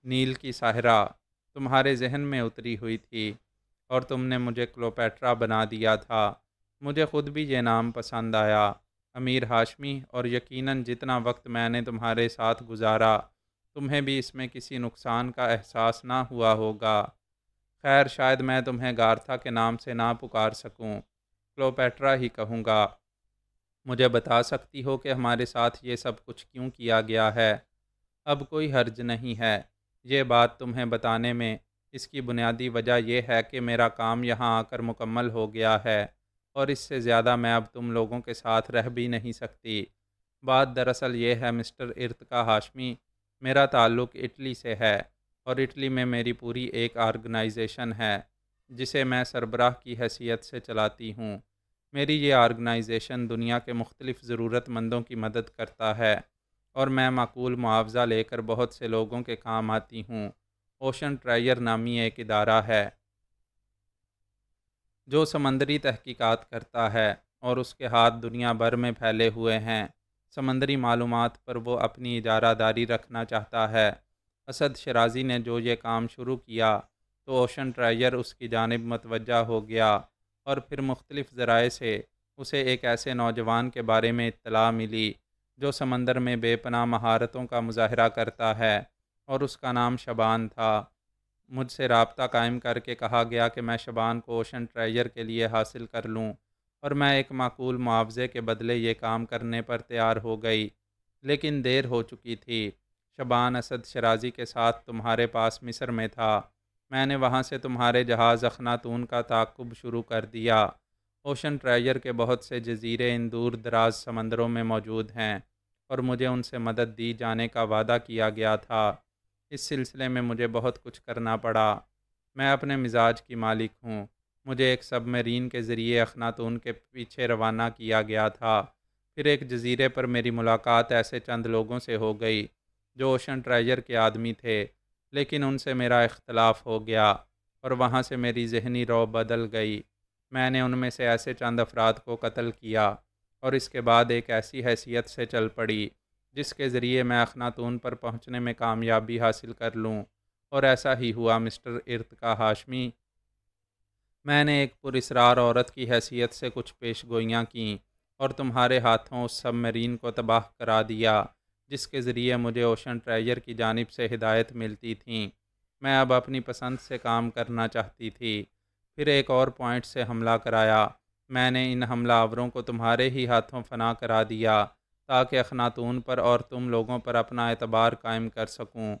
نیل کی ساحرہ تمہارے ذہن میں اتری ہوئی تھی اور تم نے مجھے کلوپیٹرا بنا دیا تھا۔ مجھے خود بھی یہ نام پسند آیا امیر ہاشمی، اور یقیناً جتنا وقت میں نے تمہارے ساتھ گزارا تمہیں بھی اس میں کسی نقصان کا احساس نہ ہوا ہوگا۔ خیر شاید میں تمہیں گارتھا کے نام سے نہ پکار سکوں، کلوپیٹرا ہی کہوں گا۔ مجھے بتا سکتی ہو کہ ہمارے ساتھ یہ سب کچھ کیوں کیا گیا ہے؟ اب کوئی حرج نہیں ہے یہ بات تمہیں بتانے میں۔ اس کی بنیادی وجہ یہ ہے کہ میرا کام یہاں آ کر مکمل ہو گیا ہے، اور اس سے زیادہ میں اب تم لوگوں کے ساتھ رہ بھی نہیں سکتی۔ بات دراصل یہ ہے مسٹر ارتقا ہاشمی، میرا تعلق اٹلی سے ہے، اور اٹلی میں میری پوری ایک آرگنائزیشن ہے جسے میں سربراہ کی حیثیت سے چلاتی ہوں۔ میری یہ آرگنائزیشن دنیا کے مختلف ضرورت مندوں کی مدد کرتا ہے، اور میں معقول معاوضہ لے کر بہت سے لوگوں کے کام آتی ہوں۔ اوشن ٹرائیر نامی ایک ادارہ ہے جو سمندری تحقیقات کرتا ہے، اور اس کے ہاتھ دنیا بھر میں پھیلے ہوئے ہیں۔ سمندری معلومات پر وہ اپنی اجارہ داری رکھنا چاہتا ہے۔ اسد شرازی نے جو یہ کام شروع کیا تو اوشن ٹرائیر اس کی جانب متوجہ ہو گیا، اور پھر مختلف ذرائع سے اسے ایک ایسے نوجوان کے بارے میں اطلاع ملی جو سمندر میں بے پناہ مہارتوں کا مظاہرہ کرتا ہے، اور اس کا نام شبان تھا۔ مجھ سے رابطہ قائم کر کے کہا گیا کہ میں شبان کو اوشن ٹرائیر کے لیے حاصل کر لوں، اور میں ایک معقول معاوضے کے بدلے یہ کام کرنے پر تیار ہو گئی، لیکن دیر ہو چکی تھی۔ شبان اسد شرازی کے ساتھ تمہارے پاس مصر میں تھا۔ میں نے وہاں سے تمہارے جہاز اخناتون کا تعاقب شروع کر دیا۔ اوشن ٹرائیر کے بہت سے جزیرے ان دور دراز سمندروں میں موجود ہیں، اور مجھے ان سے مدد دی جانے کا وعدہ کیا گیا تھا۔ اس سلسلے میں مجھے بہت کچھ کرنا پڑا۔ میں اپنے مزاج کی مالک ہوں۔ مجھے ایک سب میرین کے ذریعے اخناتون کے پیچھے روانہ کیا گیا تھا۔ پھر ایک جزیرے پر میری ملاقات ایسے چند لوگوں سے ہو گئی جو اوشن ٹرائیر کے آدمی تھے، لیکن ان سے میرا اختلاف ہو گیا، اور وہاں سے میری ذہنی رو بدل گئی۔ میں نے ان میں سے ایسے چند افراد کو قتل کیا، اور اس کے بعد ایک ایسی حیثیت سے چل پڑی جس کے ذریعے میں اخناتون پر پہنچنے میں کامیابی حاصل کر لوں، اور ایسا ہی ہوا مسٹر ارتقا ہاشمی۔ میں نے ایک پراسرار عورت کی حیثیت سے کچھ پیش گوئیاں کیں، اور تمہارے ہاتھوں اس سب میرین کو تباہ کرا دیا جس کے ذریعے مجھے اوشن ٹرائیر کی جانب سے ہدایت ملتی تھیں۔ میں اب اپنی پسند سے کام کرنا چاہتی تھی۔ پھر ایک اور پوائنٹ سے حملہ کرایا۔ میں نے ان حملہ آوروں کو تمہارے ہی ہاتھوں فنا کرا دیا تاکہ اخناتون پر اور تم لوگوں پر اپنا اعتبار قائم کر سکوں۔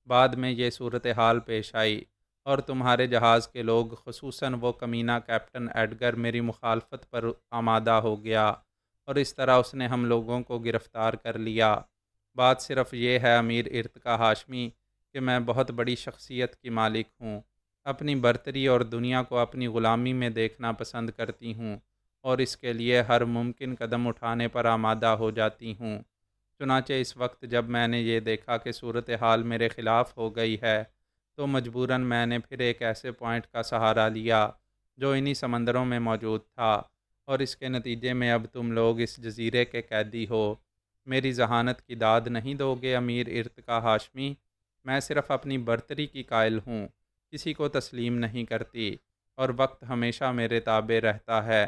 بعد میں یہ صورتحال پیش آئی، اور تمہارے جہاز کے لوگ، خصوصاً وہ کمینہ کیپٹن ایڈگر، میری مخالفت پر آمادہ ہو گیا، اور اس طرح اس نے ہم لوگوں کو گرفتار کر لیا۔ بات صرف یہ ہے امیر ارتقا ہاشمی کہ میں بہت بڑی شخصیت کی مالک ہوں، اپنی برتری اور دنیا کو اپنی غلامی میں دیکھنا پسند کرتی ہوں، اور اس کے لیے ہر ممکن قدم اٹھانے پر آمادہ ہو جاتی ہوں۔ چنانچہ اس وقت جب میں نے یہ دیکھا کہ صورتحال میرے خلاف ہو گئی ہے تو مجبوراً میں نے پھر ایک ایسے پوائنٹ کا سہارا لیا جو انہی سمندروں میں موجود تھا، اور اس کے نتیجے میں اب تم لوگ اس جزیرے کے قیدی ہو۔ میری ذہانت کی داد نہیں دو گے امیر ارتقا ہاشمی؟ میں صرف اپنی برتری کی قائل ہوں۔ کسی کو تسلیم نہیں کرتی، اور وقت ہمیشہ میرے تابع رہتا ہے۔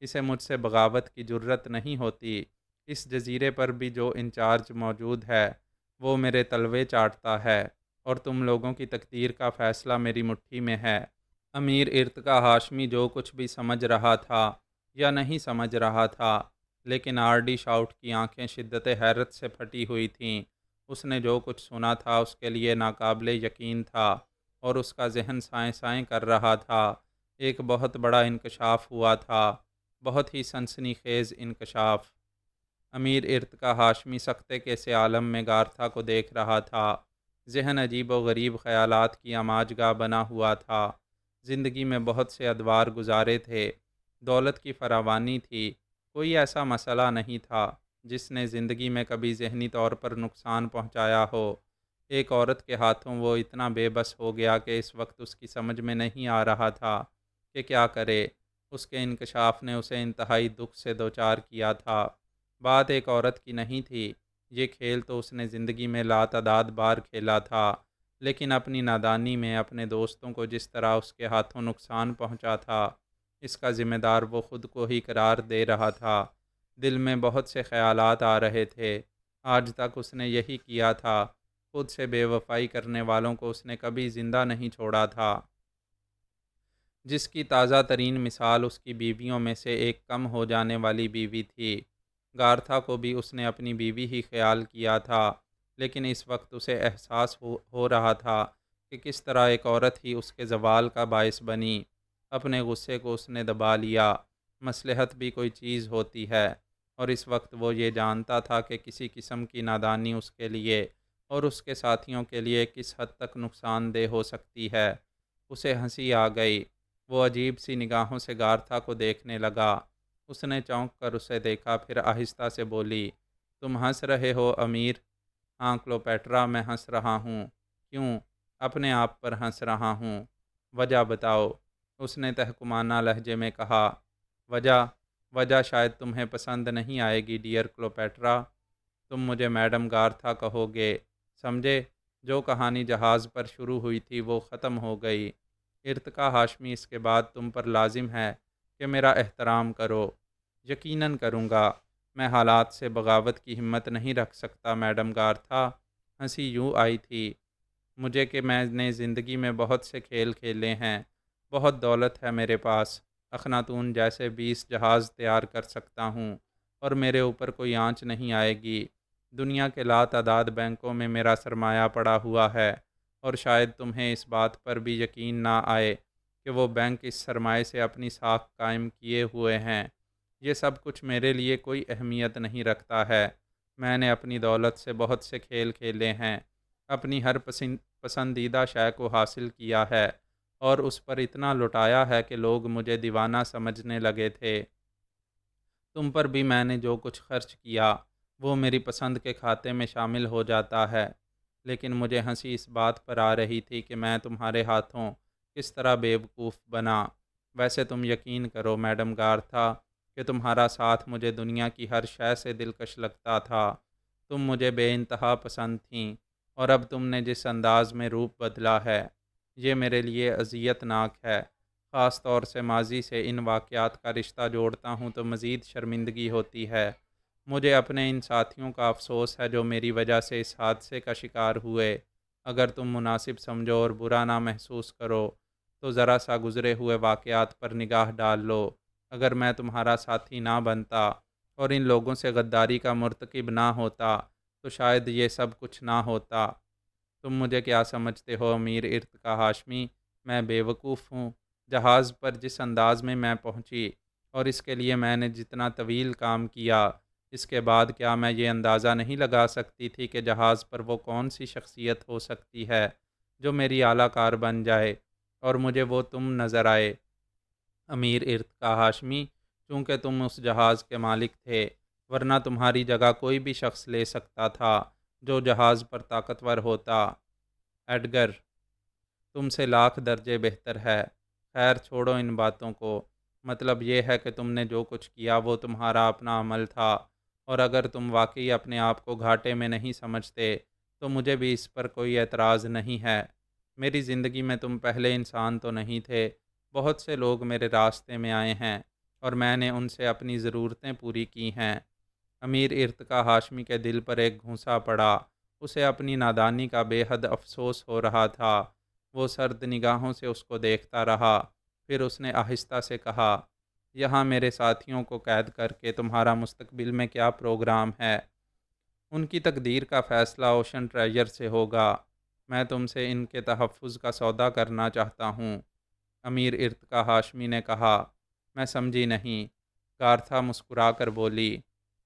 اسے مجھ سے بغاوت کی جرت نہیں ہوتی۔ اس جزیرے پر بھی جو انچارج موجود ہے وہ میرے تلوے چاٹتا ہے، اور تم لوگوں کی تقدیر کا فیصلہ میری مٹھی میں ہے۔ امیر ارتقا ہاشمی جو کچھ بھی سمجھ رہا تھا یا نہیں سمجھ رہا تھا، لیکن آر ڈی شاؤٹ کی آنکھیں شدت حیرت سے پھٹی ہوئی تھیں۔ اس نے جو کچھ سنا تھا اس کے لیے ناقابل یقین تھا، اور اس کا ذہن سائیں سائیں کر رہا تھا۔ ایک بہت بڑا انکشاف ہوا تھا، بہت ہی سنسنی خیز انکشاف۔ امیر ارتقا ہاشمی سکتے کے سے عالم میں گارتھا کو دیکھ رہا تھا۔ ذہن عجیب و غریب خیالات کی آماج گاہ بنا ہوا تھا۔ زندگی میں بہت سے ادوار گزارے تھے، دولت کی فراوانی تھی، کوئی ایسا مسئلہ نہیں تھا جس نے زندگی میں کبھی ذہنی طور پر نقصان پہنچایا ہو۔ ایک عورت کے ہاتھوں وہ اتنا بے بس ہو گیا کہ اس وقت اس کی سمجھ میں نہیں آ رہا تھا کہ کیا کرے۔ اس کے انکشاف نے اسے انتہائی دکھ سے دوچار کیا تھا۔ بات ایک عورت کی نہیں تھی، یہ کھیل تو اس نے زندگی میں لاتعداد بار کھیلا تھا، لیکن اپنی نادانی میں اپنے دوستوں کو جس طرح اس کے ہاتھوں نقصان پہنچا تھا، اس کا ذمہ دار وہ خود کو ہی قرار دے رہا تھا۔ دل میں بہت سے خیالات آ رہے تھے۔ آج تک اس نے یہی کیا تھا، خود سے بے وفائی کرنے والوں کو اس نے کبھی زندہ نہیں چھوڑا تھا۔ جس کی تازہ ترین مثال اس کی بیویوں میں سے ایک کم ہو جانے والی بیوی تھی۔ گارتھا کو بھی اس نے اپنی بیوی ہی خیال کیا تھا، لیکن اس وقت اسے احساس ہو رہا تھا کہ کس طرح ایک عورت ہی اس کے زوال کا باعث بنی۔ اپنے غصے کو اس نے دبا لیا۔ مصلحت بھی کوئی چیز ہوتی ہے، اور اس وقت وہ یہ جانتا تھا کہ کسی قسم کی نادانی اس کے لیے اور اس کے ساتھیوں کے لیے کس حد تک نقصان دہ ہو سکتی ہے۔ اسے ہنسی آ گئی۔ وہ عجیب سی نگاہوں سے گارتھا کو دیکھنے لگا۔ اس نے چونک کر اسے دیکھا، پھر آہستہ سے بولی، تم ہنس رہے ہو امیر؟ ہاں کلوپیٹرا، میں ہنس رہا ہوں۔ کیوں؟ اپنے آپ پر ہنس رہا ہوں۔ وجہ بتاؤ، اس نے تحکمانہ لہجے میں کہا۔ وجہ شاید تمہیں پسند نہیں آئے گی ڈیئر کلوپیٹرا، تم مجھے میڈم گارتھا کہو گے، سمجھے؟ جو کہانی جہاز پر شروع ہوئی تھی وہ ختم ہو گئی۔ ارتقا ہاشمی، اس کے بعد تم پر لازم ہے کہ میرا احترام کرو۔ یقیناً کروں گا۔ میں حالات سے بغاوت کی ہمت نہیں رکھ سکتا میڈم گارتھا۔ ہنسی یوں آئی تھی مجھے کہ میں نے زندگی میں بہت سے کھیل کھیلے ہیں، بہت دولت ہے میرے پاس، اخناتون جیسے 20 جہاز تیار کر سکتا ہوں، اور میرے اوپر کوئی آنچ نہیں آئے گی۔ دنیا کے لاتعداد بینکوں میں میرا سرمایہ پڑا ہوا ہے، اور شاید تمہیں اس بات پر بھی یقین نہ آئے کہ وہ بینک اس سرمایے سے اپنی ساکھ قائم کیے ہوئے ہیں۔ یہ سب کچھ میرے لیے کوئی اہمیت نہیں رکھتا ہے۔ میں نے اپنی دولت سے بہت سے کھیل کھیلے ہیں، اپنی ہر پسندیدہ شے کو حاصل کیا ہے، اور اس پر اتنا لٹایا ہے کہ لوگ مجھے دیوانہ سمجھنے لگے تھے۔ تم پر بھی میں نے جو کچھ خرچ کیا وہ میری پسند کے کھاتے میں شامل ہو جاتا ہے، لیکن مجھے ہنسی اس بات پر آ رہی تھی کہ میں تمہارے ہاتھوں کس طرح بیوقوف بنا۔ ویسے تم یقین کرو میڈم گارتھا کہ تمہارا ساتھ مجھے دنیا کی ہر شے سے دلکش لگتا تھا۔ تم مجھے بے انتہا پسند تھیں، اور اب تم نے جس انداز میں روپ بدلا ہے یہ میرے لیے اذیت ناک ہے۔ خاص طور سے ماضی سے ان واقعات کا رشتہ جوڑتا ہوں تو مزید شرمندگی ہوتی ہے۔ مجھے اپنے ان ساتھیوں کا افسوس ہے جو میری وجہ سے اس حادثے کا شکار ہوئے۔ اگر تم مناسب سمجھو اور برا نہ محسوس کرو تو ذرا سا گزرے ہوئے واقعات پر نگاہ ڈال لو۔ اگر میں تمہارا ساتھی نہ بنتا اور ان لوگوں سے غداری کا مرتکب نہ ہوتا تو شاید یہ سب کچھ نہ ہوتا۔ تم مجھے کیا سمجھتے ہو امیر ارتقا ہاشمی؟ میں بیوقوف ہوں؟ جہاز پر جس انداز میں پہنچی اور اس کے لیے میں نے جتنا طویل کام کیا، اس کے بعد کیا میں یہ اندازہ نہیں لگا سکتی تھی کہ جہاز پر وہ کون سی شخصیت ہو سکتی ہے جو میری اعلیٰ کار بن جائے، اور مجھے وہ تم نظر آئے امیر ارتقا ہاشمی، چونکہ تم اس جہاز کے مالک تھے، ورنہ تمہاری جگہ کوئی بھی شخص لے سکتا تھا جو جہاز پر طاقتور ہوتا۔ ایڈگر تم سے لاکھ درجے بہتر ہے۔ خیر چھوڑو ان باتوں کو، مطلب یہ ہے کہ تم نے جو کچھ کیا وہ تمہارا اپنا عمل تھا، اور اگر تم واقعی اپنے آپ کو گھاٹے میں نہیں سمجھتے تو مجھے بھی اس پر کوئی اعتراض نہیں ہے۔ میری زندگی میں تم پہلے انسان تو نہیں تھے، بہت سے لوگ میرے راستے میں آئے ہیں اور میں نے ان سے اپنی ضرورتیں پوری کی ہیں۔ امیر ارتقا ہاشمی کے دل پر ایک گھونسا پڑا، اسے اپنی نادانی کا بے حد افسوس ہو رہا تھا۔ وہ سرد نگاہوں سے اس کو دیکھتا رہا، پھر اس نے آہستہ سے کہا، یہاں میرے ساتھیوں کو قید کر کے تمہارا مستقبل میں کیا پروگرام ہے؟ ان کی تقدیر کا فیصلہ اوشن ٹریجر سے ہوگا۔ میں تم سے ان کے تحفظ کا سودا کرنا چاہتا ہوں۔ امیر ارتقا ہاشمی نے کہا، میں سمجھی نہیں۔ گارتھا مسکرا کر بولی،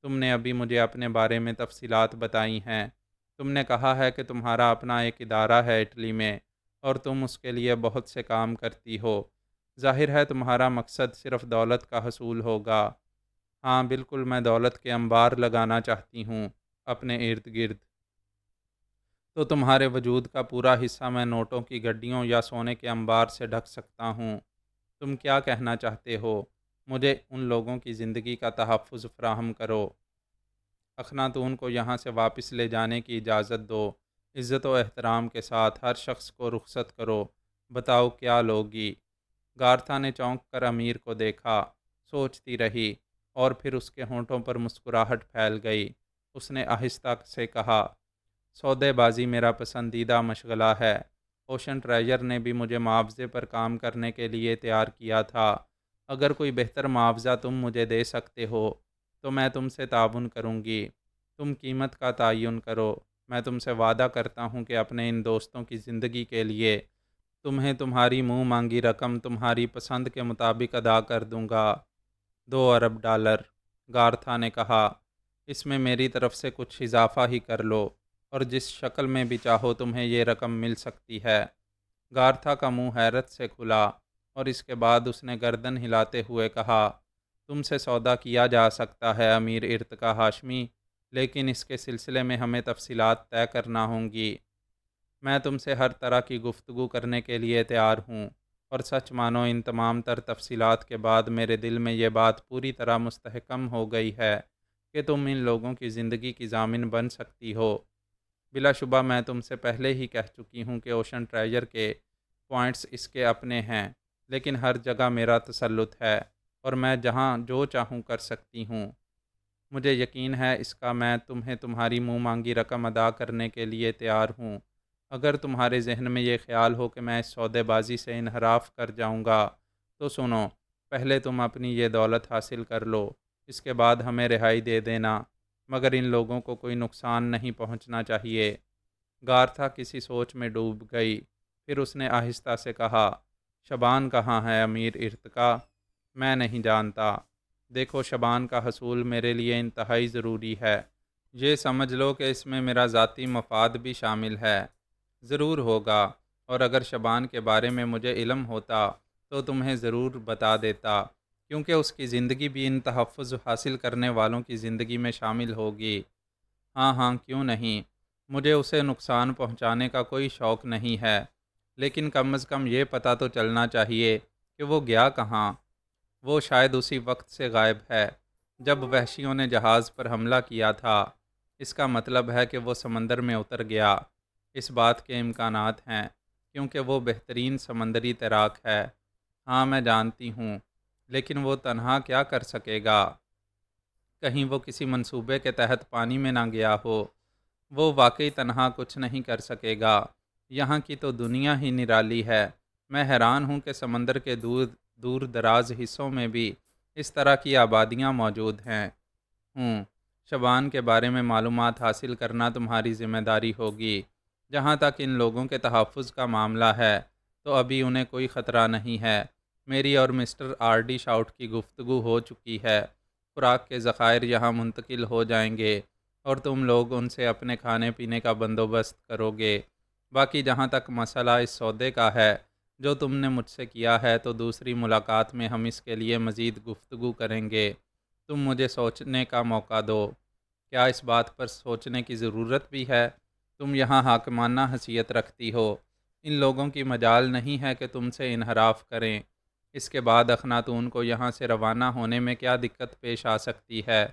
تم نے ابھی مجھے اپنے بارے میں تفصیلات بتائی ہیں۔ تم نے کہا ہے کہ تمہارا اپنا ایک ادارہ ہے اٹلی میں اور تم اس کے لیے بہت سے کام کرتی ہو۔ ظاہر ہے تمہارا مقصد صرف دولت کا حصول ہوگا۔ ہاں بالکل، میں دولت کے انبار لگانا چاہتی ہوں اپنے ارد گرد۔ تو تمہارے وجود کا پورا حصہ میں نوٹوں کی گڈیوں یا سونے کے انبار سے ڈھک سکتا ہوں۔ تم کیا کہنا چاہتے ہو؟ مجھے ان لوگوں کی زندگی کا تحفظ فراہم کرو۔ اخناتون کو یہاں سے واپس لے جانے کی اجازت دو۔ عزت و احترام کے ساتھ ہر شخص کو رخصت کرو۔ بتاؤ کیا لوگی؟ گارتھا نے چونک کر امیر کو دیکھا، سوچتی رہی، اور پھر اس کے ہونٹوں پر مسکراہٹ پھیل گئی۔ اس نے آہستہ سے کہا، سودے بازی میرا پسندیدہ مشغلہ ہے۔ اوشن ٹریجر نے بھی مجھے معاوضے پر کام کرنے کے لیے تیار کیا تھا۔ اگر کوئی بہتر معاوضہ تم مجھے دے سکتے ہو تو میں تم سے تعاون کروں گی۔ تم قیمت کا تعین کرو۔ میں تم سے وعدہ کرتا ہوں کہ اپنے ان دوستوں کی زندگی کے لیے تمہیں تمہاری منہ مانگی رقم تمہاری پسند کے مطابق ادا کر دوں گا۔ 2 ارب ڈالر، گارتھا نے کہا۔ اس میں میری طرف سے کچھ اضافہ ہی کر لو اور جس شکل میں بھی چاہو تمہیں یہ رقم مل سکتی ہے۔ گارتھا کا منہ حیرت سے کھلا اور اس کے بعد اس نے گردن ہلاتے ہوئے کہا، تم سے سودا کیا جا سکتا ہے امیر ارتقا ہاشمی، لیکن اس کے سلسلے میں ہمیں تفصیلات طے کرنا ہوں گی۔ میں تم سے ہر طرح کی گفتگو کرنے کے لیے تیار ہوں، اور سچ مانو ان تمام تر تفصیلات کے بعد میرے دل میں یہ بات پوری طرح مستحکم ہو گئی ہے کہ تم ان لوگوں کی زندگی کی ضامن بن سکتی ہو۔ بلا شبہ میں تم سے پہلے ہی کہہ چکی ہوں کہ اوشن ٹریجر کے پوائنٹس اس کے اپنے ہیں، لیکن ہر جگہ میرا تسلط ہے اور میں جہاں جو چاہوں کر سکتی ہوں۔ مجھے یقین ہے اس کا، میں تمہیں تمہاری منہ مانگی رقم ادا کرنے کے لیے تیار ہوں۔ اگر تمہارے ذہن میں یہ خیال ہو کہ میں اس سودے بازی سے انحراف کر جاؤں گا تو سنو، پہلے تم اپنی یہ دولت حاصل کر لو، اس کے بعد ہمیں رہائی دے دینا، مگر ان لوگوں کو کوئی نقصان نہیں پہنچنا چاہیے۔ گارتھا کسی سوچ میں ڈوب گئی، پھر اس نے آہستہ سے کہا، شبان کہاں ہے امیر ارتقا؟ میں نہیں جانتا۔ دیکھو، شبان کا حصول میرے لیے انتہائی ضروری ہے۔ یہ سمجھ لو کہ اس میں میرا ذاتی مفاد بھی شامل ہے۔ ضرور ہوگا، اور اگر شبان کے بارے میں مجھے علم ہوتا تو تمہیں ضرور بتا دیتا، کیونکہ اس کی زندگی بھی ان تحفظ حاصل کرنے والوں کی زندگی میں شامل ہوگی۔ ہاں ہاں، کیوں نہیں؟ مجھے اسے نقصان پہنچانے کا کوئی شوق نہیں ہے، لیکن کم از کم یہ پتہ تو چلنا چاہیے کہ وہ گیا کہاں۔ وہ شاید اسی وقت سے غائب ہے جب وحشیوں نے جہاز پر حملہ کیا تھا۔ اس کا مطلب ہے کہ وہ سمندر میں اتر گیا۔ اس بات کے امکانات ہیں، کیونکہ وہ بہترین سمندری تیراک ہے۔ ہاں میں جانتی ہوں، لیکن وہ تنہا کیا کر سکے گا؟ کہیں وہ کسی منصوبے کے تحت پانی میں نہ گیا ہو؟ وہ واقعی تنہا کچھ نہیں کر سکے گا۔ یہاں کی تو دنیا ہی نرالی ہے۔ میں حیران ہوں کہ سمندر کے دور دور دراز حصوں میں بھی اس طرح کی آبادیاں موجود ہیں۔ شبان کے بارے میں معلومات حاصل کرنا تمہاری ذمہ داری ہوگی۔ جہاں تک ان لوگوں کے تحفظ کا معاملہ ہے تو ابھی انہیں کوئی خطرہ نہیں ہے۔ میری اور مسٹر آر ڈی شاؤٹ کی گفتگو ہو چکی ہے۔ خوراک کے ذخائر یہاں منتقل ہو جائیں گے اور تم لوگ ان سے اپنے کھانے پینے کا بندوبست کرو گے۔ باقی جہاں تک مسئلہ اس سودے کا ہے جو تم نے مجھ سے کیا ہے، تو دوسری ملاقات میں ہم اس کے لیے مزید گفتگو کریں گے۔ تم مجھے سوچنے کا موقع دو۔ کیا اس بات پر سوچنے کی ضرورت بھی ہے؟ تم یہاں حاکمانہ حیثیت رکھتی ہو۔ ان لوگوں کی مجال نہیں ہے کہ تم سے انحراف کریں۔ اس کے بعد اخناتون کو یہاں سے روانہ ہونے میں کیا دقت پیش آ سکتی ہے؟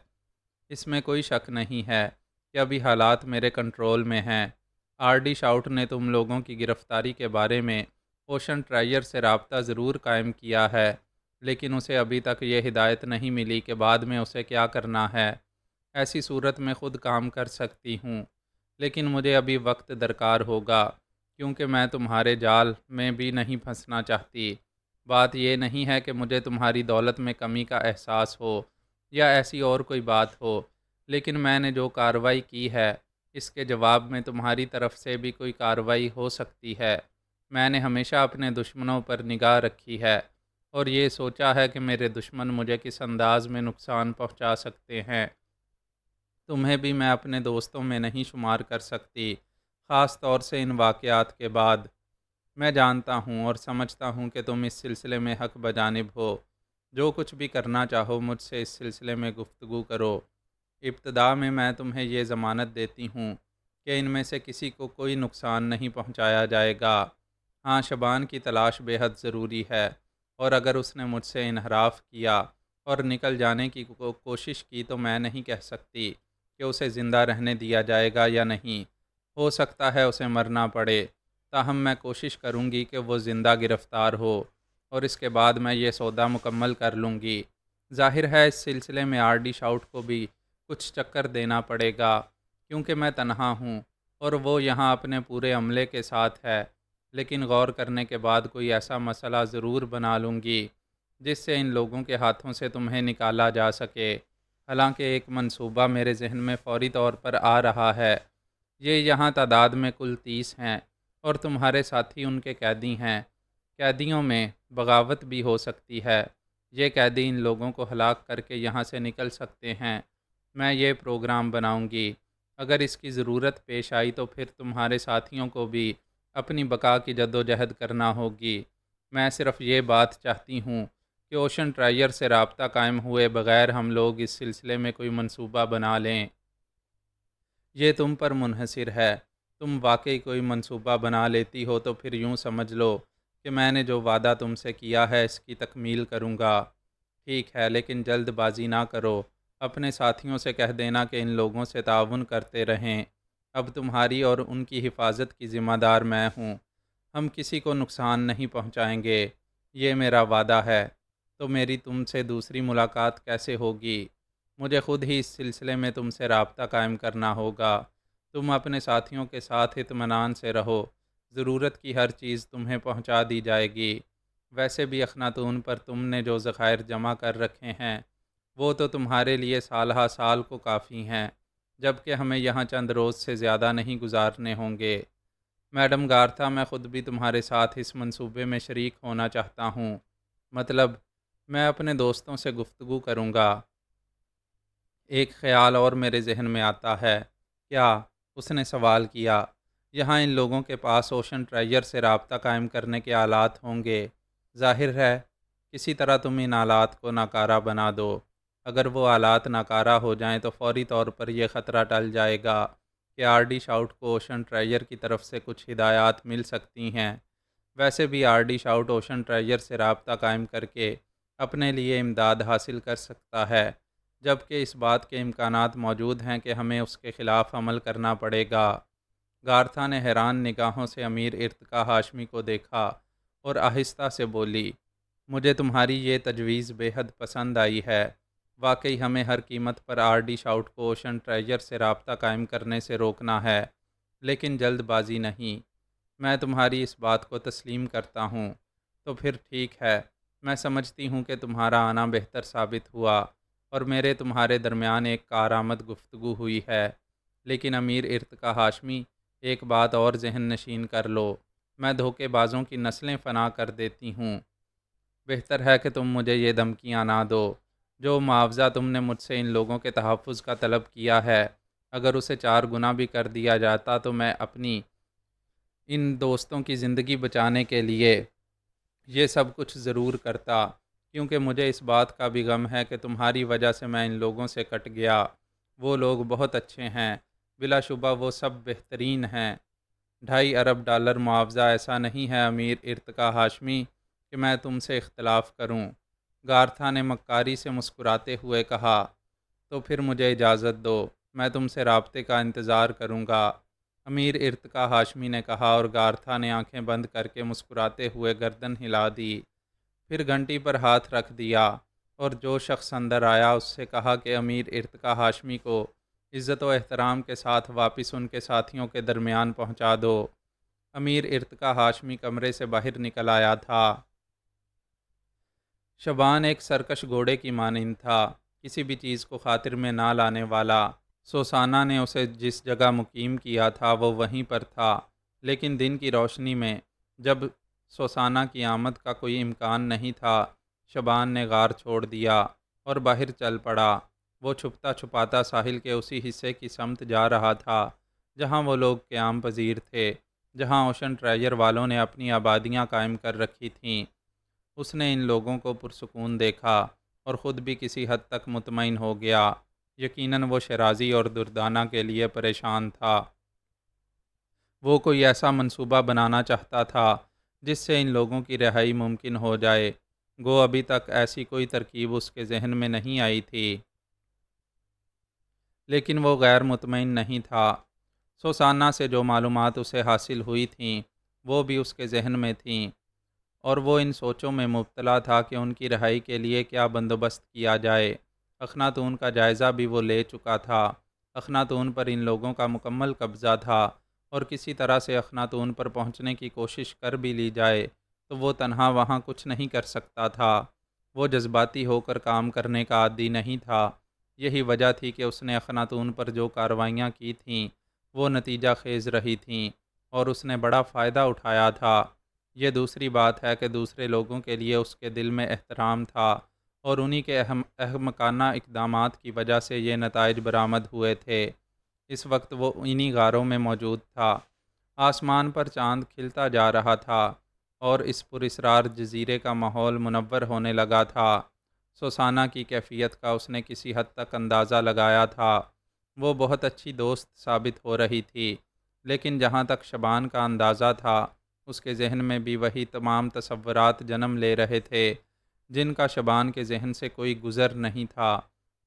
اس میں کوئی شک نہیں ہے کہ ابھی حالات میرے کنٹرول میں ہیں۔ آر ڈی شاؤٹ نے تم لوگوں کی گرفتاری کے بارے میں اوشن ٹرائیر سے رابطہ ضرور قائم کیا ہے، لیکن اسے ابھی تک یہ ہدایت نہیں ملی کہ بعد میں اسے کیا کرنا ہے۔ ایسی صورت میں خود کام کر سکتی ہوں، لیکن مجھے ابھی وقت درکار ہوگا، کیونکہ میں تمہارے جال میں بھی نہیں پھنسنا چاہتی۔ بات یہ نہیں ہے کہ مجھے تمہاری دولت میں کمی کا احساس ہو یا ایسی اور کوئی بات ہو، لیکن میں نے جو کارروائی کی ہے اس کے جواب میں تمہاری طرف سے بھی کوئی کارروائی ہو سکتی ہے۔ میں نے ہمیشہ اپنے دشمنوں پر نگاہ رکھی ہے اور یہ سوچا ہے کہ میرے دشمن مجھے کس انداز میں نقصان پہنچا سکتے ہیں۔ تمہیں بھی میں اپنے دوستوں میں نہیں شمار کر سکتی، خاص طور سے ان واقعات کے بعد۔ میں جانتا ہوں اور سمجھتا ہوں کہ تم اس سلسلے میں حق بجانب ہو۔ جو کچھ بھی کرنا چاہو مجھ سے اس سلسلے میں گفتگو کرو۔ ابتدا میں تمہیں یہ ضمانت دیتی ہوں کہ ان میں سے کسی کو کوئی نقصان نہیں پہنچایا جائے گا۔ ہاں، شبان کی تلاش بے حد ضروری ہے، اور اگر اس نے مجھ سے انحراف کیا اور نکل جانے کی کوشش کی تو میں نہیں کہہ سکتی کہ اسے زندہ رہنے دیا جائے گا یا نہیں۔ ہو سکتا ہے اسے مرنا پڑے، تاہم میں کوشش کروں گی کہ وہ زندہ گرفتار ہو، اور اس کے بعد میں یہ سودا مکمل کر لوں گی۔ ظاہر ہے اس سلسلے میں آر ڈی شاؤٹ کو بھی کچھ چکر دینا پڑے گا، کیونکہ میں تنہا ہوں اور وہ یہاں اپنے پورے عملے کے ساتھ ہے، لیکن غور کرنے کے بعد کوئی ایسا مسئلہ ضرور بنا لوں گی جس سے ان لوگوں کے ہاتھوں سے تمہیں نکالا جا سکے۔ حالانکہ ایک منصوبہ میرے ذہن میں فوری طور پر آ رہا ہے۔ یہ یہاں تعداد میں کل 30 ہیں اور تمہارے ساتھی ان کے قیدی ہیں۔ قیدیوں میں بغاوت بھی ہو سکتی ہے۔ یہ قیدی ان لوگوں کو ہلاک کر کے یہاں سے نکل سکتے ہیں۔ میں یہ پروگرام بناؤں گی۔ اگر اس کی ضرورت پیش آئی تو پھر تمہارے ساتھیوں کو بھی اپنی بقا کی جدوجہد کرنا ہوگی۔ میں صرف یہ بات چاہتی ہوں کہ اوشن ٹرائیر سے رابطہ قائم ہوئے بغیر ہم لوگ اس سلسلے میں کوئی منصوبہ بنا لیں۔ یہ تم پر منحصر ہے۔ تم واقعی کوئی منصوبہ بنا لیتی ہو تو پھر یوں سمجھ لو کہ میں نے جو وعدہ تم سے کیا ہے اس کی تکمیل کروں گا۔ ٹھیک ہے، لیکن جلد بازی نہ کرو۔ اپنے ساتھیوں سے کہہ دینا کہ ان لوگوں سے تعاون کرتے رہیں۔ اب تمہاری اور ان کی حفاظت کی ذمہ دار میں ہوں۔ ہم کسی کو نقصان نہیں پہنچائیں گے، یہ میرا وعدہ ہے۔ تو میری تم سے دوسری ملاقات کیسے ہوگی؟ مجھے خود ہی اس سلسلے میں تم سے رابطہ قائم کرنا ہوگا۔ تم اپنے ساتھیوں کے ساتھ اطمینان سے رہو، ضرورت کی ہر چیز تمہیں پہنچا دی جائے گی۔ ویسے بھی اخناتون پر تم نے جو ذخائر جمع کر رکھے ہیں وہ تو تمہارے لیے سالہ سال کو کافی ہیں، جبکہ ہمیں یہاں چند روز سے زیادہ نہیں گزارنے ہوں گے۔ میڈم گارتھا، میں خود بھی تمہارے ساتھ اس منصوبے میں شریک ہونا چاہتا ہوں۔ مطلب میں اپنے دوستوں سے گفتگو کروں گا۔ ایک خیال اور میرے ذہن میں آتا ہے۔ کیا؟ اس نے سوال کیا۔ یہاں ان لوگوں کے پاس اوشن ٹرائیر سے رابطہ قائم کرنے کے آلات ہوں گے۔ ظاہر ہے کسی طرح تم ان آلات کو ناکارہ بنا دو۔ اگر وہ آلات ناکارہ ہو جائیں تو فوری طور پر یہ خطرہ ٹل جائے گا کہ آر ڈی شاؤٹ کو اوشن ٹرائیر کی طرف سے کچھ ہدایات مل سکتی ہیں۔ ویسے بھی آر ڈی شاؤٹ اوشن ٹرائیر سے رابطہ قائم کر کے اپنے لیے امداد حاصل کر سکتا ہے، جبکہ اس بات کے امکانات موجود ہیں کہ ہمیں اس کے خلاف عمل کرنا پڑے گا۔ گارتھا نے حیران نگاہوں سے امیر ارتقا ہاشمی کو دیکھا اور آہستہ سے بولی، مجھے تمہاری یہ تجویز بے حد پسند آئی ہے۔ واقعی ہمیں ہر قیمت پر آر ڈی شاؤٹ کو اوشن ٹرائیر سے رابطہ قائم کرنے سے روکنا ہے، لیکن جلد بازی نہیں۔ میں تمہاری اس بات کو تسلیم کرتا ہوں۔ تو پھر ٹھیک ہے، میں سمجھتی ہوں کہ تمہارا آنا بہتر ثابت ہوا اور میرے تمہارے درمیان ایک کارآمد گفتگو ہوئی ہے۔ لیکن امیر ارتقا ہاشمی، ایک بات اور ذہن نشین کر لو، میں دھوکے بازوں کی نسلیں فنا کر دیتی ہوں۔ بہتر ہے کہ تم مجھے یہ دھمکیاں نہ دو۔ جو معاوضہ تم نے مجھ سے ان لوگوں کے تحفظ کا طلب کیا ہے، اگر اسے 4 گنا بھی کر دیا جاتا تو میں اپنی ان دوستوں کی زندگی بچانے کے لیے یہ سب کچھ ضرور کرتا، کیونکہ مجھے اس بات کا بھی غم ہے کہ تمہاری وجہ سے میں ان لوگوں سے کٹ گیا۔ وہ لوگ بہت اچھے ہیں، بلا شبہ وہ سب بہترین ہیں۔ $2.5 ارب معاوضہ ایسا نہیں ہے امیر ارتقا ہاشمی کہ میں تم سے اختلاف کروں۔ گارتھا نے مکاری سے مسکراتے ہوئے کہا، تو پھر مجھے اجازت دو، میں تم سے رابطے کا انتظار کروں گا۔ امیر ارتقا ہاشمی نے کہا، اور گارتھا نے آنکھیں بند کر کے مسکراتے ہوئے گردن ہلا دی، پھر گھنٹی پر ہاتھ رکھ دیا، اور جو شخص اندر آیا اس سے کہا کہ امیر ارتقا ہاشمی کو عزت و احترام کے ساتھ واپس ان کے ساتھیوں کے درمیان پہنچا دو۔ امیر ارتقا ہاشمی کمرے سے باہر نکل آیا تھا۔ شبان ایک سرکش گھوڑے کی مانند تھا، کسی بھی چیز کو خاطر میں نہ لانے والا۔ سوسانہ نے اسے جس جگہ مقیم کیا تھا وہ وہیں پر تھا، لیکن دن کی روشنی میں جب سوسانہ کی آمد کا کوئی امکان نہیں تھا، شبان نے غار چھوڑ دیا اور باہر چل پڑا۔ وہ چھپتا چھپاتا ساحل کے اسی حصے کی سمت جا رہا تھا جہاں وہ لوگ قیام پذیر تھے، جہاں اوشن ٹریجر والوں نے اپنی آبادیاں قائم کر رکھی تھیں۔ اس نے ان لوگوں کو پرسکون دیکھا اور خود بھی کسی حد تک مطمئن ہو گیا۔ یقیناً وہ شرازی اور دردانہ کے لیے پریشان تھا۔ وہ کوئی ایسا منصوبہ بنانا چاہتا تھا جس سے ان لوگوں کی رہائی ممکن ہو جائے، گو ابھی تک ایسی کوئی ترکیب اس کے ذہن میں نہیں آئی تھی، لیکن وہ غیر مطمئن نہیں تھا۔ سوسانہ سے جو معلومات اسے حاصل ہوئی تھیں وہ بھی اس کے ذہن میں تھیں، اور وہ ان سوچوں میں مبتلا تھا کہ ان کی رہائی کے لیے کیا بندوبست کیا جائے۔ اخناتون کا جائزہ بھی وہ لے چکا تھا۔ اخناتون پر ان لوگوں کا مکمل قبضہ تھا، اور کسی طرح سے اخناتون پر پہنچنے کی کوشش کر بھی لی جائے تو وہ تنہا وہاں کچھ نہیں کر سکتا تھا۔ وہ جذباتی ہو کر کام کرنے کا عادی نہیں تھا۔ یہی وجہ تھی کہ اس نے اخناتون پر جو کارروائیاں کی تھیں وہ نتیجہ خیز رہی تھیں، اور اس نے بڑا فائدہ اٹھایا تھا۔ یہ دوسری بات ہے کہ دوسرے لوگوں کے لیے اس کے دل میں احترام تھا، اور انہی کے احمقانہ اقدامات کی وجہ سے یہ نتائج برآمد ہوئے تھے۔ اس وقت وہ انہی غاروں میں موجود تھا۔ آسمان پر چاند کھلتا جا رہا تھا، اور اس پراسرار جزیرے کا ماحول منور ہونے لگا تھا۔ سوسانہ کی کیفیت کا اس نے کسی حد تک اندازہ لگایا تھا۔ وہ بہت اچھی دوست ثابت ہو رہی تھی، لیکن جہاں تک شبان کا اندازہ تھا اس کے ذہن میں بھی وہی تمام تصورات جنم لے رہے تھے جن کا شبان کے ذہن سے کوئی گزر نہیں تھا۔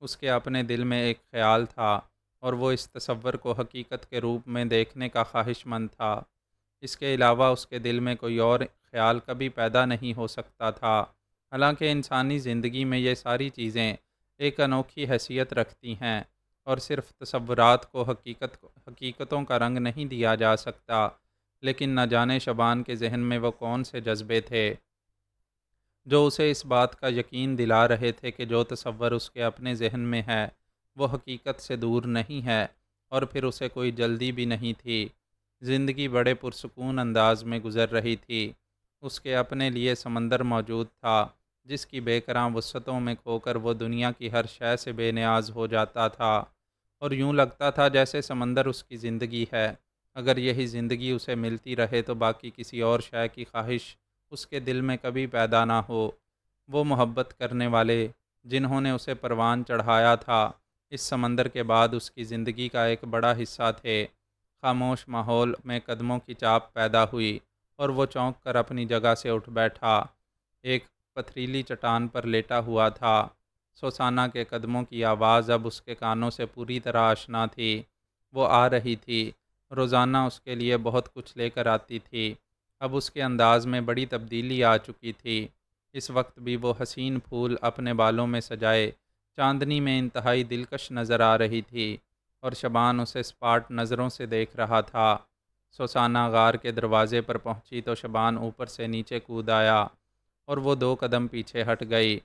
اس کے اپنے دل میں ایک خیال تھا، اور وہ اس تصور کو حقیقت کے روپ میں دیکھنے کا خواہش مند تھا۔ اس کے علاوہ اس کے دل میں کوئی اور خیال کبھی پیدا نہیں ہو سکتا تھا۔ حالانکہ انسانی زندگی میں یہ ساری چیزیں ایک انوکھی حیثیت رکھتی ہیں، اور صرف تصورات کو حقیقتوں کا رنگ نہیں دیا جا سکتا، لیکن نہ جانے شبان کے ذہن میں وہ کون سے جذبے تھے جو اسے اس بات کا یقین دلا رہے تھے کہ جو تصور اس کے اپنے ذہن میں ہے وہ حقیقت سے دور نہیں ہے، اور پھر اسے کوئی جلدی بھی نہیں تھی۔ زندگی بڑے پرسکون انداز میں گزر رہی تھی۔ اس کے اپنے لیے سمندر موجود تھا جس کی بے کراں وسعتوں میں کھو کر وہ دنیا کی ہر شے سے بے نیاز ہو جاتا تھا، اور یوں لگتا تھا جیسے سمندر اس کی زندگی ہے۔ اگر یہی زندگی اسے ملتی رہے تو باقی کسی اور شے کی خواہش اس کے دل میں کبھی پیدا نہ ہو۔ وہ محبت کرنے والے جنہوں نے اسے پروان چڑھایا تھا اس سمندر کے بعد اس کی زندگی کا ایک بڑا حصہ تھے۔ خاموش ماحول میں قدموں کی چاپ پیدا ہوئی، اور وہ چونک کر اپنی جگہ سے اٹھ بیٹھا۔ ایک پتھریلی چٹان پر لیٹا ہوا تھا۔ سوسانہ کے قدموں کی آواز اب اس کے کانوں سے پوری طرح آشنا تھی۔ وہ آ رہی تھی، روزانہ اس کے لیے بہت کچھ لے کر آتی تھی۔ اب اس کے انداز میں بڑی تبدیلی آ چکی تھی۔ اس وقت بھی وہ حسین پھول اپنے بالوں میں سجائے چاندنی میں انتہائی دلکش نظر آ رہی تھی، اور شبان اسے اسپاٹ نظروں سے دیکھ رہا تھا۔ سوسانہ غار کے دروازے پر پہنچی تو شبان اوپر سے نیچے کود آیا، اور وہ 2 قدم پیچھے ہٹ گئی۔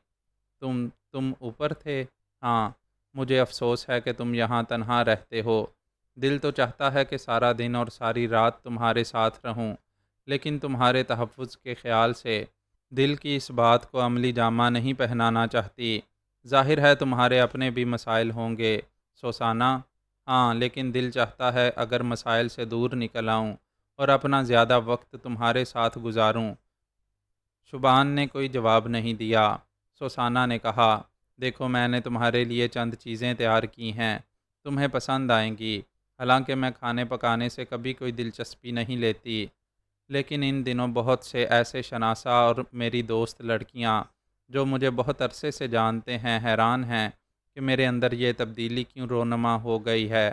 تم اوپر تھے؟ ہاں، مجھے افسوس ہے کہ تم یہاں تنہا رہتے ہو۔ دل تو چاہتا ہے کہ سارا دن اور ساری رات تمہارے ساتھ رہوں، لیکن تمہارے تحفظ کے خیال سے دل کی اس بات کو عملی جامہ نہیں پہنانا چاہتی۔ ظاہر ہے تمہارے اپنے بھی مسائل ہوں گے سوسانہ۔ ہاں، لیکن دل چاہتا ہے اگر مسائل سے دور نکل آؤں اور اپنا زیادہ وقت تمہارے ساتھ گزاروں۔ شبان نے کوئی جواب نہیں دیا۔ سوسانہ نے کہا، دیکھو میں نے تمہارے لیے چند چیزیں تیار کی ہیں، تمہیں پسند آئیں گی۔ حالانکہ میں کھانے پکانے سے کبھی کوئی دلچسپی نہیں لیتی، لیکن ان دنوں بہت سے ایسے شناسہ اور میری دوست لڑکیاں جو مجھے بہت عرصے سے جانتے ہیں حیران ہیں کہ میرے اندر یہ تبدیلی کیوں رونما ہو گئی ہے۔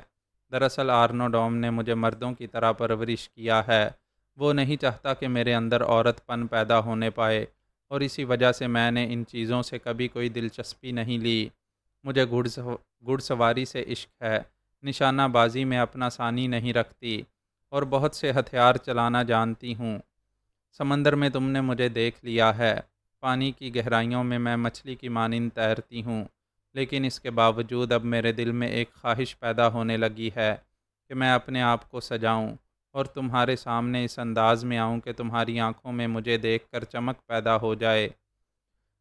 دراصل آرنوڈوم نے مجھے مردوں کی طرح پرورش کیا ہے۔ وہ نہیں چاہتا کہ میرے اندر عورت پن پیدا ہونے پائے، اور اسی وجہ سے میں نے ان چیزوں سے کبھی کوئی دلچسپی نہیں لی۔ مجھے گھڑ سواری سے عشق ہے، نشانہ بازی میں اپنا ثانی نہیں رکھتی، اور بہت سے ہتھیار چلانا جانتی ہوں۔ سمندر میں تم نے مجھے دیکھ لیا ہے، پانی کی گہرائیوں میں میں مچھلی کی مانند تیرتی ہوں، لیکن اس کے باوجود اب میرے دل میں ایک خواہش پیدا ہونے لگی ہے کہ میں اپنے آپ کو سجاؤں اور تمہارے سامنے اس انداز میں آؤں کہ تمہاری آنکھوں میں مجھے دیکھ کر چمک پیدا ہو جائے۔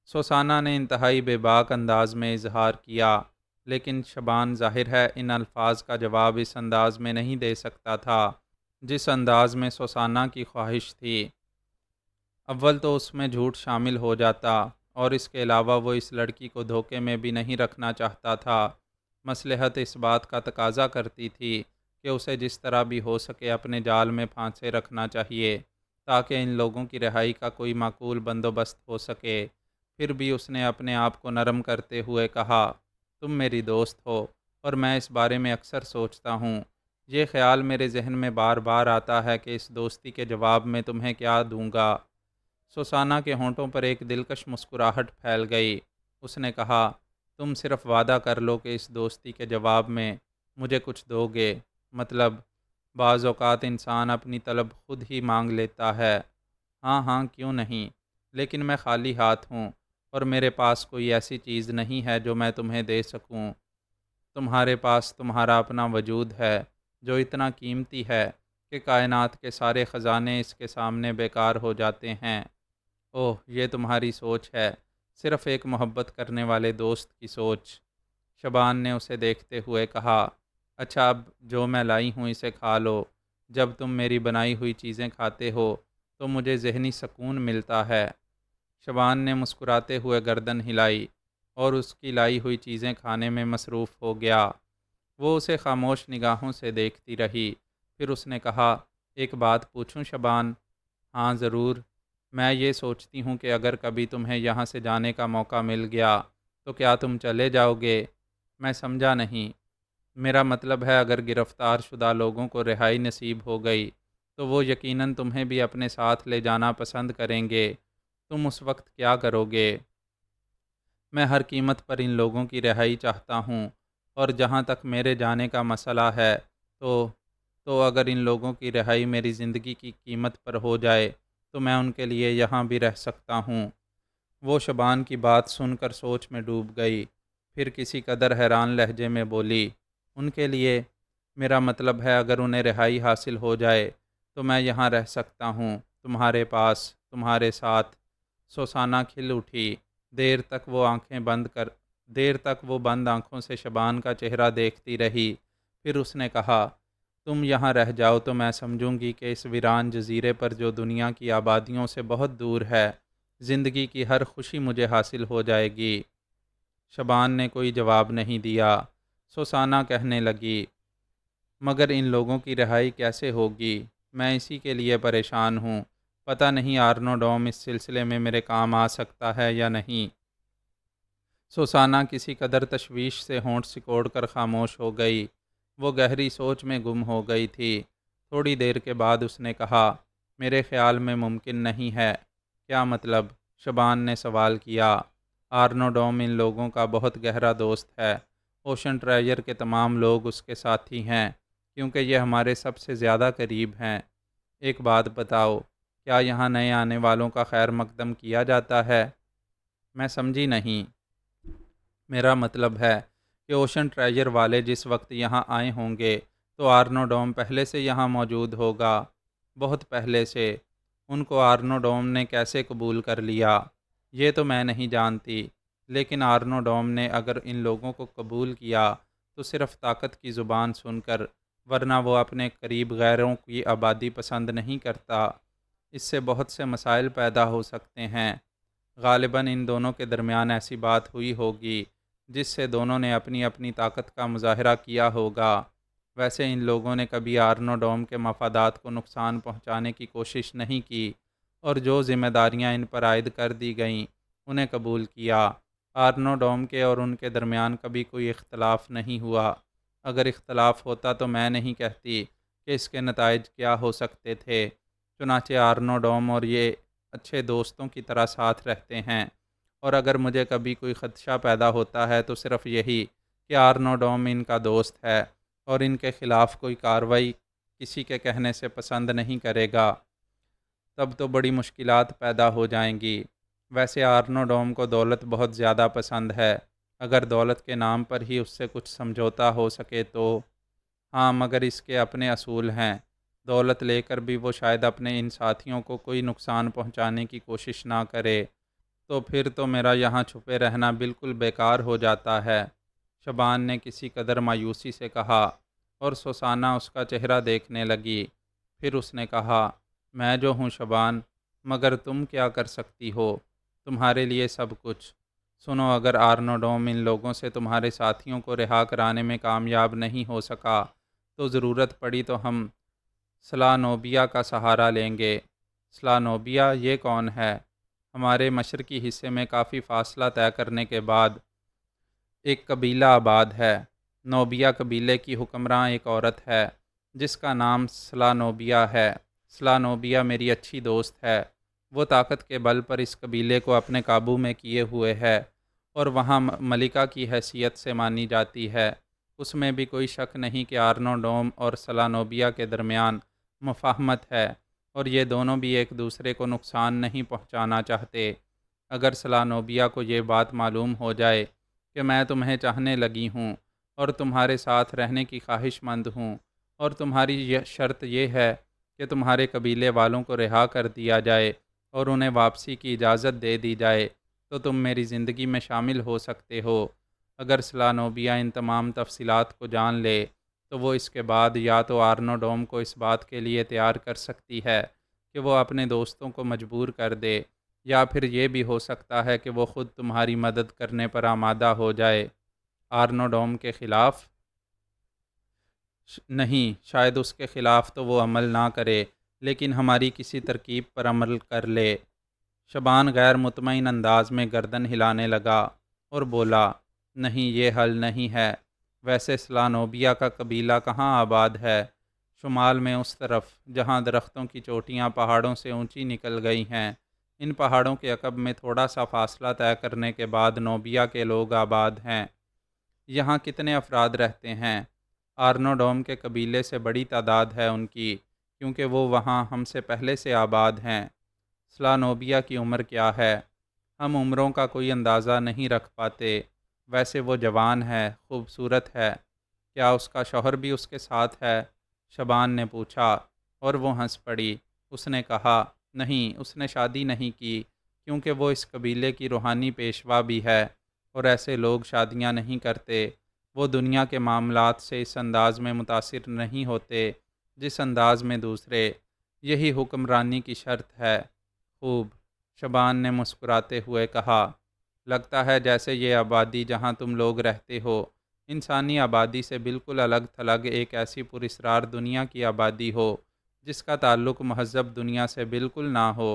سوسانہ نے انتہائی بے باک انداز میں اظہار کیا، لیکن شبان ظاہر ہے ان الفاظ کا جواب اس انداز میں نہیں دے سکتا تھا جس انداز میں سوسانہ کی خواہش تھی۔ اول تو اس میں جھوٹ شامل ہو جاتا، اور اس کے علاوہ وہ اس لڑکی کو دھوکے میں بھی نہیں رکھنا چاہتا تھا۔ مصلحت اس بات کا تقاضا کرتی تھی کہ اسے جس طرح بھی ہو سکے اپنے جال میں پھانسے رکھنا چاہیے تاکہ ان لوگوں کی رہائی کا کوئی معقول بندوبست ہو سکے۔ پھر بھی اس نے اپنے آپ کو نرم کرتے ہوئے کہا، تم میری دوست ہو، اور میں اس بارے میں اکثر سوچتا ہوں۔ یہ خیال میرے ذہن میں بار بار آتا ہے کہ اس دوستی کے جواب میں تمہیں کیا دوں گا۔ سوسانہ کے ہونٹوں پر ایک دلکش مسکراہٹ پھیل گئی۔ اس نے کہا، تم صرف وعدہ کر لو کہ اس دوستی کے جواب میں مجھے کچھ دو گے۔ مطلب، بعض اوقات انسان اپنی طلب خود ہی مانگ لیتا ہے۔ ہاں ہاں، کیوں نہیں، لیکن میں خالی ہاتھ ہوں، اور میرے پاس کوئی ایسی چیز نہیں ہے جو میں تمہیں دے سکوں۔ تمہارے پاس تمہارا اپنا وجود ہے جو اتنا قیمتی ہے کہ کائنات کے سارے خزانے اس کے سامنے بیکار ہو جاتے ہیں۔ اوہ، یہ تمہاری سوچ ہے، صرف ایک محبت کرنے والے دوست کی سوچ۔ شبان نے اسے دیکھتے ہوئے کہا، اچھا، اب جو میں لائی ہوں اسے کھا لو۔ جب تم میری بنائی ہوئی چیزیں کھاتے ہو تو مجھے ذہنی سکون ملتا ہے۔ شبان نے مسکراتے ہوئے گردن ہلائی اور اس کی لائی ہوئی چیزیں کھانے میں مصروف ہو گیا۔ وہ اسے خاموش نگاہوں سے دیکھتی رہی۔ پھر اس نے کہا، ایک بات پوچھوں شبان؟ ہاں ضرور۔ میں یہ سوچتی ہوں کہ اگر کبھی تمہیں یہاں سے جانے کا موقع مل گیا تو کیا تم چلے جاؤ گے؟ میں سمجھا نہیں۔ میرا مطلب ہے اگر گرفتار شدہ لوگوں کو رہائی نصیب ہو گئی تو وہ یقیناً تمہیں بھی اپنے ساتھ لے جانا پسند کریں گے۔ تم اس وقت کیا کرو گے؟ میں ہر قیمت پر ان لوگوں کی رہائی چاہتا ہوں، اور جہاں تک میرے جانے کا مسئلہ ہے تو اگر ان لوگوں کی رہائی میری زندگی کی قیمت پر ہو جائے تو میں ان کے لیے یہاں بھی رہ سکتا ہوں۔ وہ شبان کی بات سن کر سوچ میں ڈوب گئی، پھر کسی قدر حیران لہجے میں بولی، ان کے لیے؟ میرا مطلب ہے اگر انہیں رہائی حاصل ہو جائے تو میں یہاں رہ سکتا ہوں، تمہارے پاس، تمہارے ساتھ۔ سوسانہ کھل اٹھی۔ دیر تک وہ بند آنکھوں سے شبان کا چہرہ دیکھتی رہی۔ پھر اس نے کہا، تم یہاں رہ جاؤ تو میں سمجھوں گی کہ اس ویران جزیرے پر جو دنیا کی آبادیوں سے بہت دور ہے، زندگی کی ہر خوشی مجھے حاصل ہو جائے گی۔ شبان نے کوئی جواب نہیں دیا۔ سوسانہ کہنے لگی، مگر ان لوگوں کی رہائی کیسے ہوگی؟ میں اسی کے لیے پریشان ہوں۔ پتہ نہیں آرنوڈوم اس سلسلے میں میرے کام آ سکتا ہے یا نہیں۔ سوسانہ کسی قدر تشویش سے ہونٹ سکوڑ کر خاموش ہو گئی۔ وہ گہری سوچ میں گم ہو گئی تھی۔ تھوڑی دیر کے بعد اس نے کہا، میرے خیال میں ممکن نہیں ہے۔ کیا مطلب؟ شبان نے سوال کیا۔ آرنوڈوم ان لوگوں کا بہت گہرا دوست ہے۔ اوشن ٹریجر کے تمام لوگ اس کے ساتھی ہیں، کیونکہ یہ ہمارے سب سے زیادہ قریب ہیں۔ ایک بات بتاؤ، کیا یہاں نئے آنے والوں کا خیر مقدم کیا جاتا ہے؟ میں سمجھی نہیں۔ میرا مطلب ہے کہ اوشن ٹریجر والے جس وقت یہاں آئے ہوں گے تو آرنوڈوم پہلے سے یہاں موجود ہوگا، بہت پہلے سے۔ ان کو آرنوڈوم نے کیسے قبول کر لیا یہ تو میں نہیں جانتی، لیکن آرنوڈوم نے اگر ان لوگوں کو قبول کیا تو صرف طاقت کی زبان سن کر، ورنہ وہ اپنے قریب غیروں کی آبادی پسند نہیں کرتا۔ اس سے بہت سے مسائل پیدا ہو سکتے ہیں۔ غالباً ان دونوں کے درمیان ایسی بات ہوئی ہوگی جس سے دونوں نے اپنی اپنی طاقت کا مظاہرہ کیا ہوگا۔ ویسے ان لوگوں نے کبھی آرنوڈوم کے مفادات کو نقصان پہنچانے کی کوشش نہیں کی، اور جو ذمہ داریاں ان پر عائد کر دی گئیں انہیں قبول کیا۔ آرنوڈوم کے اور ان کے درمیان کبھی کوئی اختلاف نہیں ہوا۔ اگر اختلاف ہوتا تو میں نہیں کہتی کہ اس کے نتائج کیا ہو سکتے تھے۔ چنانچہ آرنو ڈوم اور یہ اچھے دوستوں کی طرح ساتھ رہتے ہیں، اور اگر مجھے کبھی کوئی خدشہ پیدا ہوتا ہے تو صرف یہی کہ آرنو ڈوم ان کا دوست ہے اور ان کے خلاف کوئی کارروائی کسی کے کہنے سے پسند نہیں کرے گا، تب تو بڑی مشکلات پیدا ہو جائیں گی۔ ویسے آرنو ڈوم کو دولت بہت زیادہ پسند ہے، اگر دولت کے نام پر ہی اس سے کچھ سمجھوتا ہو سکے تو۔ ہاں، مگر اس کے اپنے اصول ہیں، دولت لے کر بھی وہ شاید اپنے ان ساتھیوں کو کوئی نقصان پہنچانے کی کوشش نہ کرے، تو پھر تو میرا یہاں چھپے رہنا بالکل بیکار ہو جاتا ہے، شبان نے کسی قدر مایوسی سے کہا، اور سوسانہ اس کا چہرہ دیکھنے لگی۔ پھر اس نے کہا، میں جو ہوں شبان، مگر تم کیا کر سکتی ہو؟ تمہارے لیے سب کچھ۔ سنو، اگر آرنو ڈوم ان لوگوں سے تمہارے ساتھیوں کو رہا کرانے میں کامیاب نہیں ہو سکا تو ضرورت پڑی تو ہم سلانوبیا کا سہارا لیں گے۔ سلانوبیا یہ کون ہے؟ ہمارے مشرقی حصے میں کافی فاصلہ طے کرنے کے بعد ایک قبیلہ آباد ہے۔ نوبیا قبیلے کی حکمراں ایک عورت ہے جس کا نام سلانوبیا ہے۔ سلانوبیا میری اچھی دوست ہے، وہ طاقت کے بل پر اس قبیلے کو اپنے قابو میں کیے ہوئے ہے اور وہاں ملکہ کی حیثیت سے مانی جاتی ہے۔ اس میں بھی کوئی شک نہیں کہ آرنو ڈوم اور سلانوبیا کے درمیان مفاہمت ہے اور یہ دونوں بھی ایک دوسرے کو نقصان نہیں پہنچانا چاہتے۔ اگر سلانوبیا کو یہ بات معلوم ہو جائے کہ میں تمہیں چاہنے لگی ہوں اور تمہارے ساتھ رہنے کی خواہش مند ہوں، اور تمہاری یہ شرط یہ ہے کہ تمہارے قبیلے والوں کو رہا کر دیا جائے اور انہیں واپسی کی اجازت دے دی جائے، تو تم میری زندگی میں شامل ہو سکتے ہو۔ اگر سلانوبیا ان تمام تفصیلات کو جان لے تو وہ اس کے بعد یا تو آرنو ڈوم کو اس بات کے لیے تیار کر سکتی ہے کہ وہ اپنے دوستوں کو مجبور کر دے، یا پھر یہ بھی ہو سکتا ہے کہ وہ خود تمہاری مدد کرنے پر آمادہ ہو جائے۔ آرنو ڈوم کے خلاف نہیں، شاید اس کے خلاف تو وہ عمل نہ کرے، لیکن ہماری کسی ترکیب پر عمل کر لے۔ شبان غیر مطمئن انداز میں گردن ہلانے لگا اور بولا، نہیں، یہ حل نہیں ہے۔ ویسے سلانوبیا کا قبیلہ کہاں آباد ہے؟ شمال میں، اس طرف جہاں درختوں کی چوٹیاں پہاڑوں سے اونچی نکل گئی ہیں۔ ان پہاڑوں کے عقب میں تھوڑا سا فاصلہ طے کرنے کے بعد نوبیا کے لوگ آباد ہیں۔ یہاں کتنے افراد رہتے ہیں؟ آرنو ڈوم کے قبیلے سے بڑی تعداد ہے ان کی، کیونکہ وہ وہاں ہم سے پہلے سے آباد ہیں۔ سلانوبیا کی عمر کیا ہے؟ ہم عمروں کا کوئی اندازہ نہیں رکھ پاتے۔ ویسے وہ جوان ہے، خوبصورت ہے۔ کیا اس کا شوہر بھی اس کے ساتھ ہے؟ شبان نے پوچھا، اور وہ ہنس پڑی۔ اس نے کہا، نہیں، اس نے شادی نہیں کی، کیونکہ وہ اس قبیلے کی روحانی پیشوا بھی ہے، اور ایسے لوگ شادیاں نہیں کرتے۔ وہ دنیا کے معاملات سے اس انداز میں متاثر نہیں ہوتے جس انداز میں دوسرے۔ یہی حکمرانی کی شرط ہے۔ خوب، شبان نے مسکراتے ہوئے کہا، لگتا ہے جیسے یہ آبادی جہاں تم لوگ رہتے ہو انسانی آبادی سے بالکل الگ تھلگ ایک ایسی پراسرار دنیا کی آبادی ہو جس کا تعلق مہذب دنیا سے بالکل نہ ہو۔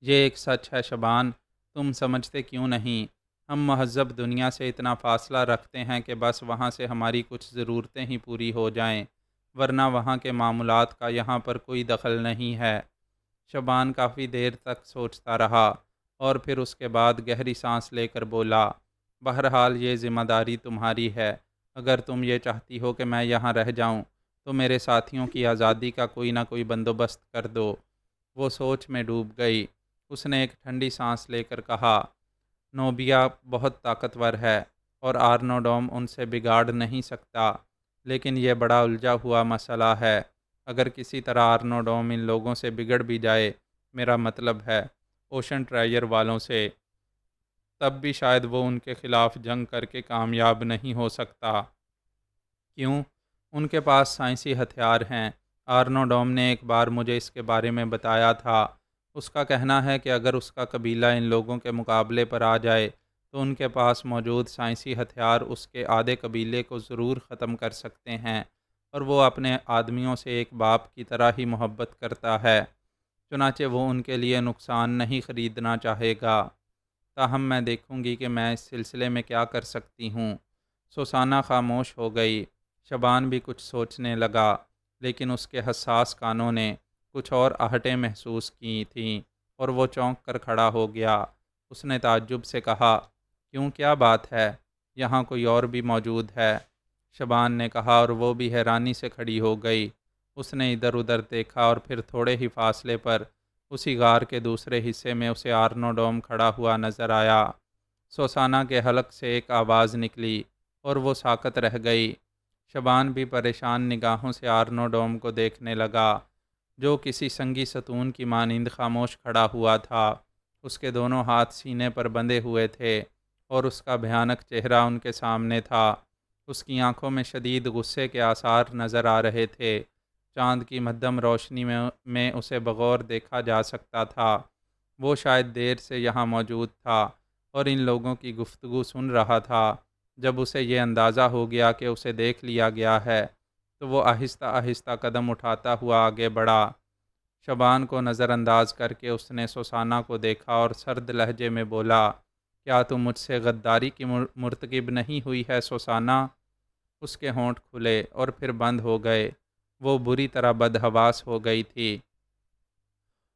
یہ ایک سچ ہے شبان، تم سمجھتے کیوں نہیں؟ ہم مہذب دنیا سے اتنا فاصلہ رکھتے ہیں کہ بس وہاں سے ہماری کچھ ضرورتیں ہی پوری ہو جائیں، ورنہ وہاں کے معاملات کا یہاں پر کوئی دخل نہیں ہے۔ شبان کافی دیر تک سوچتا رہا اور پھر اس کے بعد گہری سانس لے کر بولا، بہرحال یہ ذمہ داری تمہاری ہے۔ اگر تم یہ چاہتی ہو کہ میں یہاں رہ جاؤں تو میرے ساتھیوں کی آزادی کا کوئی نہ کوئی بندوبست کر دو۔ وہ سوچ میں ڈوب گئی۔ اس نے ایک ٹھنڈی سانس لے کر کہا، نوبیا بہت طاقتور ہے اور آرنو ڈوم ان سے بگاڑ نہیں سکتا، لیکن یہ بڑا الجھا ہوا مسئلہ ہے۔ اگر کسی طرح آرنو ڈوم ان لوگوں سے بگڑ بھی جائے، میرا مطلب ہے اوشن ٹرائیر والوں سے، تب بھی شاید وہ ان کے خلاف جنگ کر کے کامیاب نہیں ہو سکتا۔ کیوں؟ ان کے پاس سائنسی ہتھیار ہیں۔ آرنو ڈوم نے ایک بار مجھے اس کے بارے میں بتایا تھا۔ اس کا کہنا ہے کہ اگر اس کا قبیلہ ان لوگوں کے مقابلے پر آ جائے تو ان کے پاس موجود سائنسی ہتھیار اس کے آدھے قبیلے کو ضرور ختم کر سکتے ہیں، اور وہ اپنے آدمیوں سے ایک باپ کی طرح ہی محبت کرتا ہے، چنانچہ وہ ان کے لیے نقصان نہیں خریدنا چاہے گا۔ تاہم میں دیکھوں گی کہ میں اس سلسلے میں کیا کر سکتی ہوں۔ سوسانہ خاموش ہو گئی۔ شبان بھی کچھ سوچنے لگا، لیکن اس کے حساس کانوں نے کچھ اور آہٹیں محسوس کی تھیں اور وہ چونک کر کھڑا ہو گیا۔ اس نے تعجب سے کہا، کیوں، کیا بات ہے؟ یہاں کوئی اور بھی موجود ہے؟ شبان نے کہا، اور وہ بھی حیرانی سے کھڑی ہو گئی۔ اس نے ادھر ادھر دیکھا اور پھر تھوڑے ہی فاصلے پر اسی غار کے دوسرے حصے میں اسے آرنوڈوم کھڑا ہوا نظر آیا۔ سوسانہ کے حلق سے ایک آواز نکلی اور وہ ساکت رہ گئی۔ شبان بھی پریشان نگاہوں سے آرنوڈوم کو دیکھنے لگا، جو کسی سنگی ستون کی مانند خاموش کھڑا ہوا تھا۔ اس کے دونوں ہاتھ سینے پر بندھے ہوئے تھے اور اس کا بھیانک چہرہ ان کے سامنے تھا۔ اس کی آنکھوں میں شدید غصے کے آثار نظر آ رہے تھے۔ چاند کی مدھم روشنی میں اسے بغور دیکھا جا سکتا تھا۔ وہ شاید دیر سے یہاں موجود تھا اور ان لوگوں کی گفتگو سن رہا تھا۔ جب اسے یہ اندازہ ہو گیا کہ اسے دیکھ لیا گیا ہے، تو وہ آہستہ آہستہ قدم اٹھاتا ہوا آگے بڑھا۔ شبان کو نظر انداز کر کے اس نے سوسانہ کو دیکھا اور سرد لہجے میں بولا، کیا تم مجھ سے غداری کی مرتکب نہیں ہوئی ہے سوسانہ؟ اس کے ہونٹ کھلے اور پھر بند ہو گئے۔ وہ بری طرح بدحواس ہو گئی تھی۔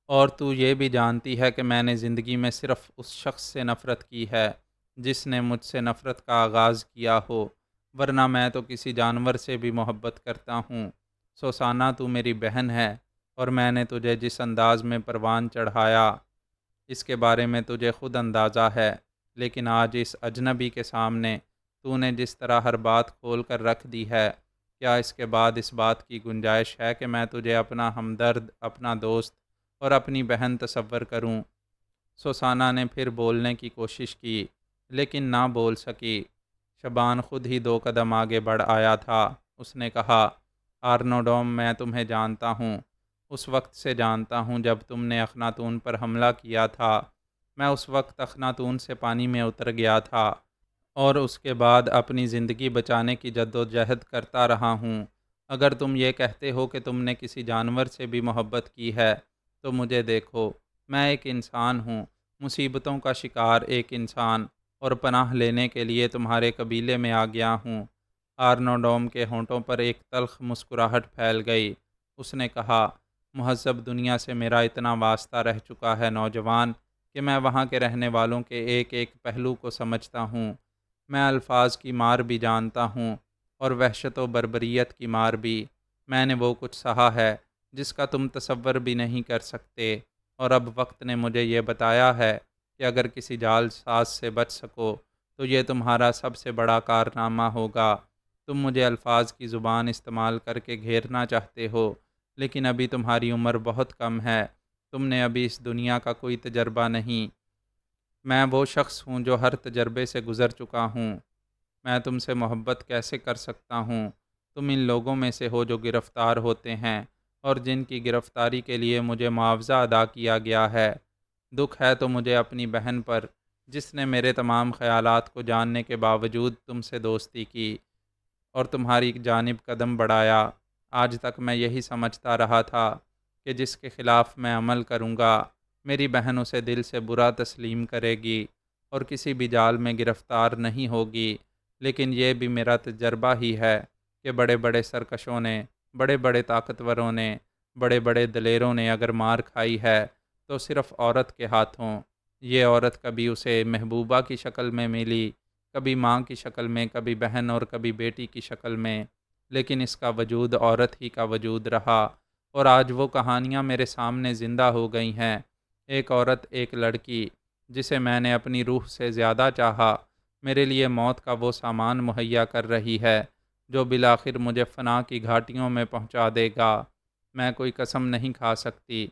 اور تو یہ بھی جانتی ہے کہ میں نے زندگی میں صرف اس شخص سے نفرت کی ہے جس نے مجھ سے نفرت کا آغاز کیا ہو، ورنہ میں تو کسی جانور سے بھی محبت کرتا ہوں۔ سوسانہ، تو میری بہن ہے اور میں نے تجھے جس انداز میں پروان چڑھایا اس کے بارے میں تجھے خود اندازہ ہے، لیکن آج اس اجنبی کے سامنے تو نے جس طرح ہر بات کھول کر رکھ دی ہے، کیا اس کے بعد اس بات کی گنجائش ہے کہ میں تجھے اپنا ہمدرد، اپنا دوست اور اپنی بہن تصور کروں؟ سوسانہ نے پھر بولنے کی کوشش کی، لیکن نہ بول سکی۔ شبان خود ہی 2 قدم آگے بڑھ آیا تھا۔ اس نے کہا، آرنوڈوم، میں تمہیں جانتا ہوں، اس وقت سے جانتا ہوں جب تم نے اخناتون پر حملہ کیا تھا۔ میں اس وقت اخناتون سے پانی میں اتر گیا تھا اور اس کے بعد اپنی زندگی بچانے کی جدوجہد کرتا رہا ہوں۔ اگر تم یہ کہتے ہو کہ تم نے کسی جانور سے بھی محبت کی ہے، تو مجھے دیکھو، میں ایک انسان ہوں، مصیبتوں کا شکار ایک انسان، اور پناہ لینے کے لیے تمہارے قبیلے میں آ گیا ہوں۔ آرنوڈوم کے ہونٹوں پر ایک تلخ مسکراہٹ پھیل گئی۔ اس نے کہا، مہذب دنیا سے میرا اتنا واسطہ رہ چکا ہے نوجوان، کہ میں وہاں کے رہنے والوں کے ایک ایک پہلو کو سمجھتا ہوں۔ میں الفاظ کی مار بھی جانتا ہوں اور وحشت و بربریت کی مار بھی۔ میں نے وہ کچھ سہا ہے جس کا تم تصور بھی نہیں کر سکتے، اور اب وقت نے مجھے یہ بتایا ہے کہ اگر کسی جال ساز سے بچ سکو تو یہ تمہارا سب سے بڑا کارنامہ ہوگا۔ تم مجھے الفاظ کی زبان استعمال کر کے گھیرنا چاہتے ہو، لیکن ابھی تمہاری عمر بہت کم ہے، تم نے ابھی اس دنیا کا کوئی تجربہ نہیں۔ میں وہ شخص ہوں جو ہر تجربے سے گزر چکا ہوں۔ میں تم سے محبت کیسے کر سکتا ہوں؟ تم ان لوگوں میں سے ہو جو گرفتار ہوتے ہیں اور جن کی گرفتاری کے لیے مجھے معاوضہ ادا کیا گیا ہے۔ دکھ ہے تو مجھے اپنی بہن پر، جس نے میرے تمام خیالات کو جاننے کے باوجود تم سے دوستی کی اور تمہاری جانب قدم بڑھایا۔ آج تک میں یہی سمجھتا رہا تھا کہ جس کے خلاف میں عمل کروں گا، میری بہن اسے دل سے برا تسلیم کرے گی اور کسی بھی جال میں گرفتار نہیں ہوگی، لیکن یہ بھی میرا تجربہ ہی ہے کہ بڑے بڑے سرکشوں نے، بڑے بڑے طاقتوروں نے، بڑے بڑے دلیروں نے اگر مار کھائی ہے تو صرف عورت کے ہاتھوں۔ یہ عورت کبھی اسے محبوبہ کی شکل میں ملی، کبھی ماں کی شکل میں، کبھی بہن اور کبھی بیٹی کی شکل میں، لیکن اس کا وجود عورت ہی کا وجود رہا، اور آج وہ کہانیاں میرے سامنے زندہ ہو گئی ہیں۔ ایک عورت، ایک لڑکی جسے میں نے اپنی روح سے زیادہ چاہا، میرے لیے موت کا وہ سامان مہیا کر رہی ہے جو بالآخر مجھے فنا کی گھاٹیوں میں پہنچا دے گا۔ میں کوئی قسم نہیں کھا سکتی،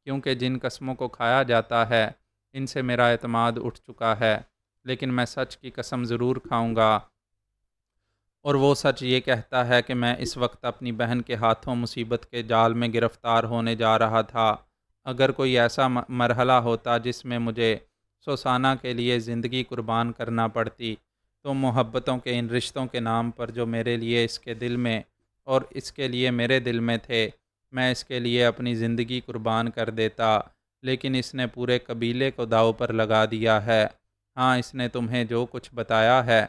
کیونکہ جن قسموں کو کھایا جاتا ہے ان سے میرا اعتماد اٹھ چکا ہے، لیکن میں سچ کی قسم ضرور کھاؤں گا، اور وہ سچ یہ کہتا ہے کہ میں اس وقت اپنی بہن کے ہاتھوں مصیبت کے جال میں گرفتار ہونے جا رہا تھا۔ اگر کوئی ایسا مرحلہ ہوتا جس میں مجھے سوسانہ کے لیے زندگی قربان کرنا پڑتی، تو محبتوں کے ان رشتوں کے نام پر جو میرے لیے اس کے دل میں اور اس کے لیے میرے دل میں تھے، میں اس کے لیے اپنی زندگی قربان کر دیتا، لیکن اس نے پورے قبیلے کو داؤ پر لگا دیا ہے۔ ہاں، اس نے تمہیں جو کچھ بتایا ہے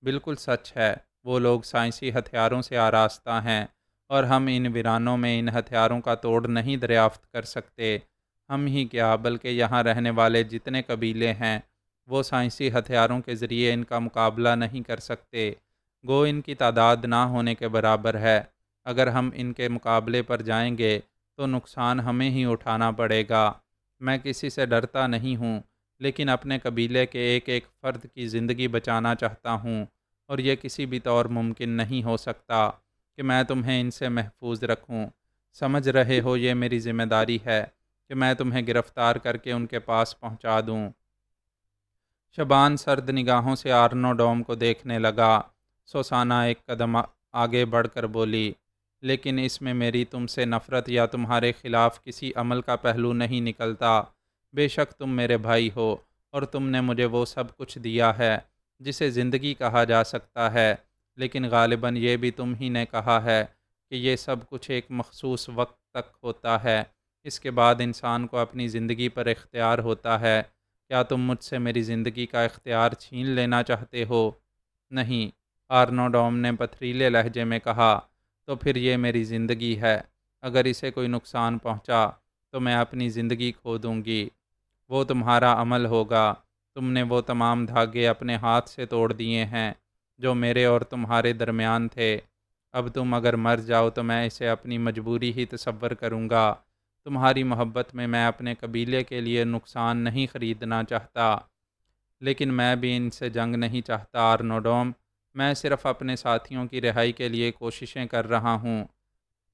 بالکل سچ ہے، وہ لوگ سائنسی ہتھیاروں سے آراستہ ہیں، اور ہم ان ویرانوں میں ان ہتھیاروں کا توڑ نہیں دریافت کر سکتے۔ ہم ہی کیا بلکہ یہاں رہنے والے جتنے قبیلے ہیں وہ سائنسی ہتھیاروں کے ذریعے ان کا مقابلہ نہیں کر سکتے، گو ان کی تعداد نہ ہونے کے برابر ہے۔ اگر ہم ان کے مقابلے پر جائیں گے تو نقصان ہمیں ہی اٹھانا پڑے گا۔ میں کسی سے ڈرتا نہیں ہوں، لیکن اپنے قبیلے کے ایک ایک فرد کی زندگی بچانا چاہتا ہوں، اور یہ کسی بھی طور ممکن نہیں ہو سکتا کہ میں تمہیں ان سے محفوظ رکھوں۔ سمجھ رہے ہو یہ میری ذمہ داری ہے کہ میں تمہیں گرفتار کر کے ان کے پاس پہنچا دوں۔ شبان سرد نگاہوں سے آرنو ڈوم کو دیکھنے لگا۔ سوسانا ایک قدم آگے بڑھ کر بولی، لیکن اس میں میری تم سے نفرت یا تمہارے خلاف کسی عمل کا پہلو نہیں نکلتا۔ بے شک تم میرے بھائی ہو، اور تم نے مجھے وہ سب کچھ دیا ہے جسے زندگی کہا جا سکتا ہے، لیکن غالباً یہ بھی تم ہی نے کہا ہے کہ یہ سب کچھ ایک مخصوص وقت تک ہوتا ہے، اس کے بعد انسان کو اپنی زندگی پر اختیار ہوتا ہے۔ کیا تم مجھ سے میری زندگی کا اختیار چھین لینا چاہتے ہو؟ نہیں، آرنو ڈوم نے پتھریلے لہجے میں کہا، تو پھر یہ میری زندگی ہے، اگر اسے کوئی نقصان پہنچا تو میں اپنی زندگی کھو دوں گی۔ وہ تمہارا عمل ہوگا، تم نے وہ تمام دھاگے اپنے ہاتھ سے توڑ دیے ہیں جو میرے اور تمہارے درمیان تھے۔ اب تم اگر مر جاؤ تو میں اسے اپنی مجبوری ہی تصور کروں گا۔ تمہاری محبت میں میں اپنے قبیلے کے لیے نقصان نہیں خریدنا چاہتا، لیکن میں بھی ان سے جنگ نہیں چاہتا آرنوڈوم۔ میں صرف اپنے ساتھیوں کی رہائی کے لیے کوششیں کر رہا ہوں،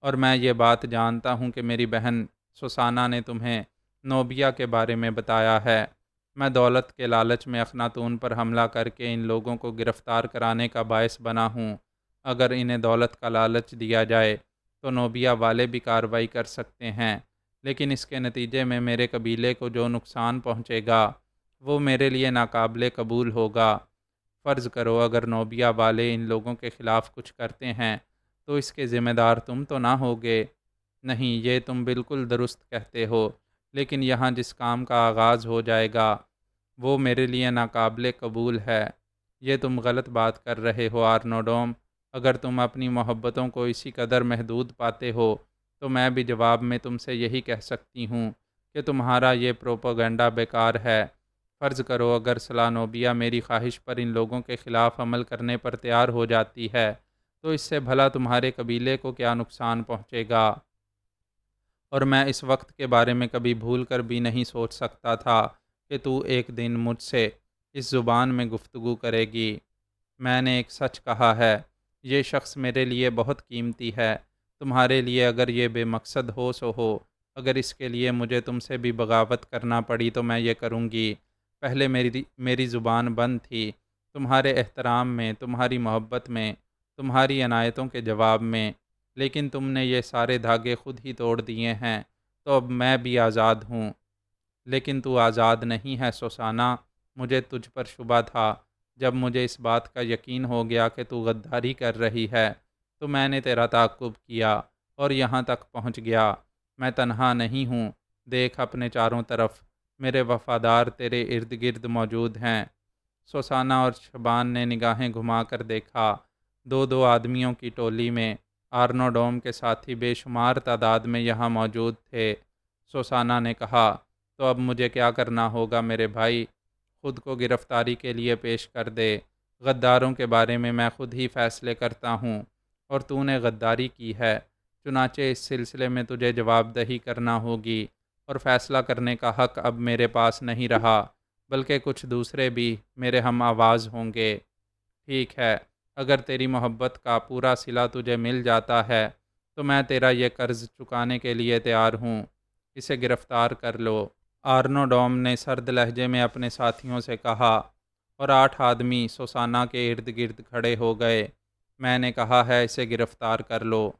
اور میں یہ بات جانتا ہوں کہ میری بہن سوسانا نے تمہیں نوبیا کے بارے میں بتایا ہے۔ میں دولت کے لالچ میں اخناتون پر حملہ کر کے ان لوگوں کو گرفتار کرانے کا باعث بنا ہوں۔ اگر انہیں دولت کا لالچ دیا جائے تو نوبیا والے بھی کارروائی کر سکتے ہیں، لیکن اس کے نتیجے میں میرے قبیلے کو جو نقصان پہنچے گا وہ میرے لیے ناقابل قبول ہوگا۔ فرض کرو اگر نوبیا والے ان لوگوں کے خلاف کچھ کرتے ہیں تو اس کے ذمہ دار تم تو نہ ہوگے؟ نہیں، یہ تم بالکل درست کہتے ہو، لیکن یہاں جس کام کا آغاز ہو جائے گا وہ میرے لیے ناقابل قبول ہے۔ یہ تم غلط بات کر رہے ہو آرنوڈوم۔ اگر تم اپنی محبتوں کو اسی قدر محدود پاتے ہو تو میں بھی جواب میں تم سے یہی کہہ سکتی ہوں کہ تمہارا یہ پروپیگنڈا بیکار ہے۔ فرض کرو اگر سلانوبیا میری خواہش پر ان لوگوں کے خلاف عمل کرنے پر تیار ہو جاتی ہے تو اس سے بھلا تمہارے قبیلے کو کیا نقصان پہنچے گا؟ اور میں اس وقت کے بارے میں کبھی بھول کر بھی نہیں سوچ سکتا تھا کہ تو ایک دن مجھ سے اس زبان میں گفتگو کرے گی۔ میں نے ایک سچ کہا ہے، یہ شخص میرے لیے بہت قیمتی ہے۔ تمہارے لیے اگر یہ بے مقصد ہو سو ہو، اگر اس کے لیے مجھے تم سے بھی بغاوت کرنا پڑی تو میں یہ کروں گی۔ پہلے میری زبان بند تھی، تمہارے احترام میں، تمہاری محبت میں، تمہاری عنایتوں کے جواب میں، لیکن تم نے یہ سارے دھاگے خود ہی توڑ دیے ہیں، تو اب میں بھی آزاد ہوں۔ لیکن تو آزاد نہیں ہے سوسانا، مجھے تجھ پر شبہ تھا۔ جب مجھے اس بات کا یقین ہو گیا کہ تو غداری کر رہی ہے تو میں نے تیرا تعاقب کیا اور یہاں تک پہنچ گیا۔ میں تنہا نہیں ہوں، دیکھ اپنے چاروں طرف، میرے وفادار تیرے ارد گرد موجود ہیں۔ سوسانا اور شبان نے نگاہیں گھما کر دیکھا۔ دو دو آدمیوں کی ٹولی میں آرنوڈوم کے ساتھی بے شمار تعداد میں یہاں موجود تھے۔ سوسانا نے کہا، تو اب مجھے کیا کرنا ہوگا میرے بھائی؟ خود کو گرفتاری کے لیے پیش کر دے۔ غداروں کے بارے میں خود ہی فیصلے کرتا ہوں، اور تو نے غداری کی ہے، چنانچہ اس سلسلے میں تجھے جواب دہی کرنا ہوگی، اور فیصلہ کرنے کا حق اب میرے پاس نہیں رہا، بلکہ کچھ دوسرے بھی میرے ہم آواز ہوں گے۔ ٹھیک ہے، اگر تیری محبت کا پورا صلہ تجھے مل جاتا ہے تو میں تیرا یہ قرض چکانے کے لیے تیار ہوں۔ اسے گرفتار کر لو۔ آرنوڈوم نے سرد لہجے میں اپنے ساتھیوں سے کہا، اور 8 آدمی سوسانا کے ارد گرد کھڑے ہو گئے۔ میں نے کہا ہے اسے گرفتار کر لو،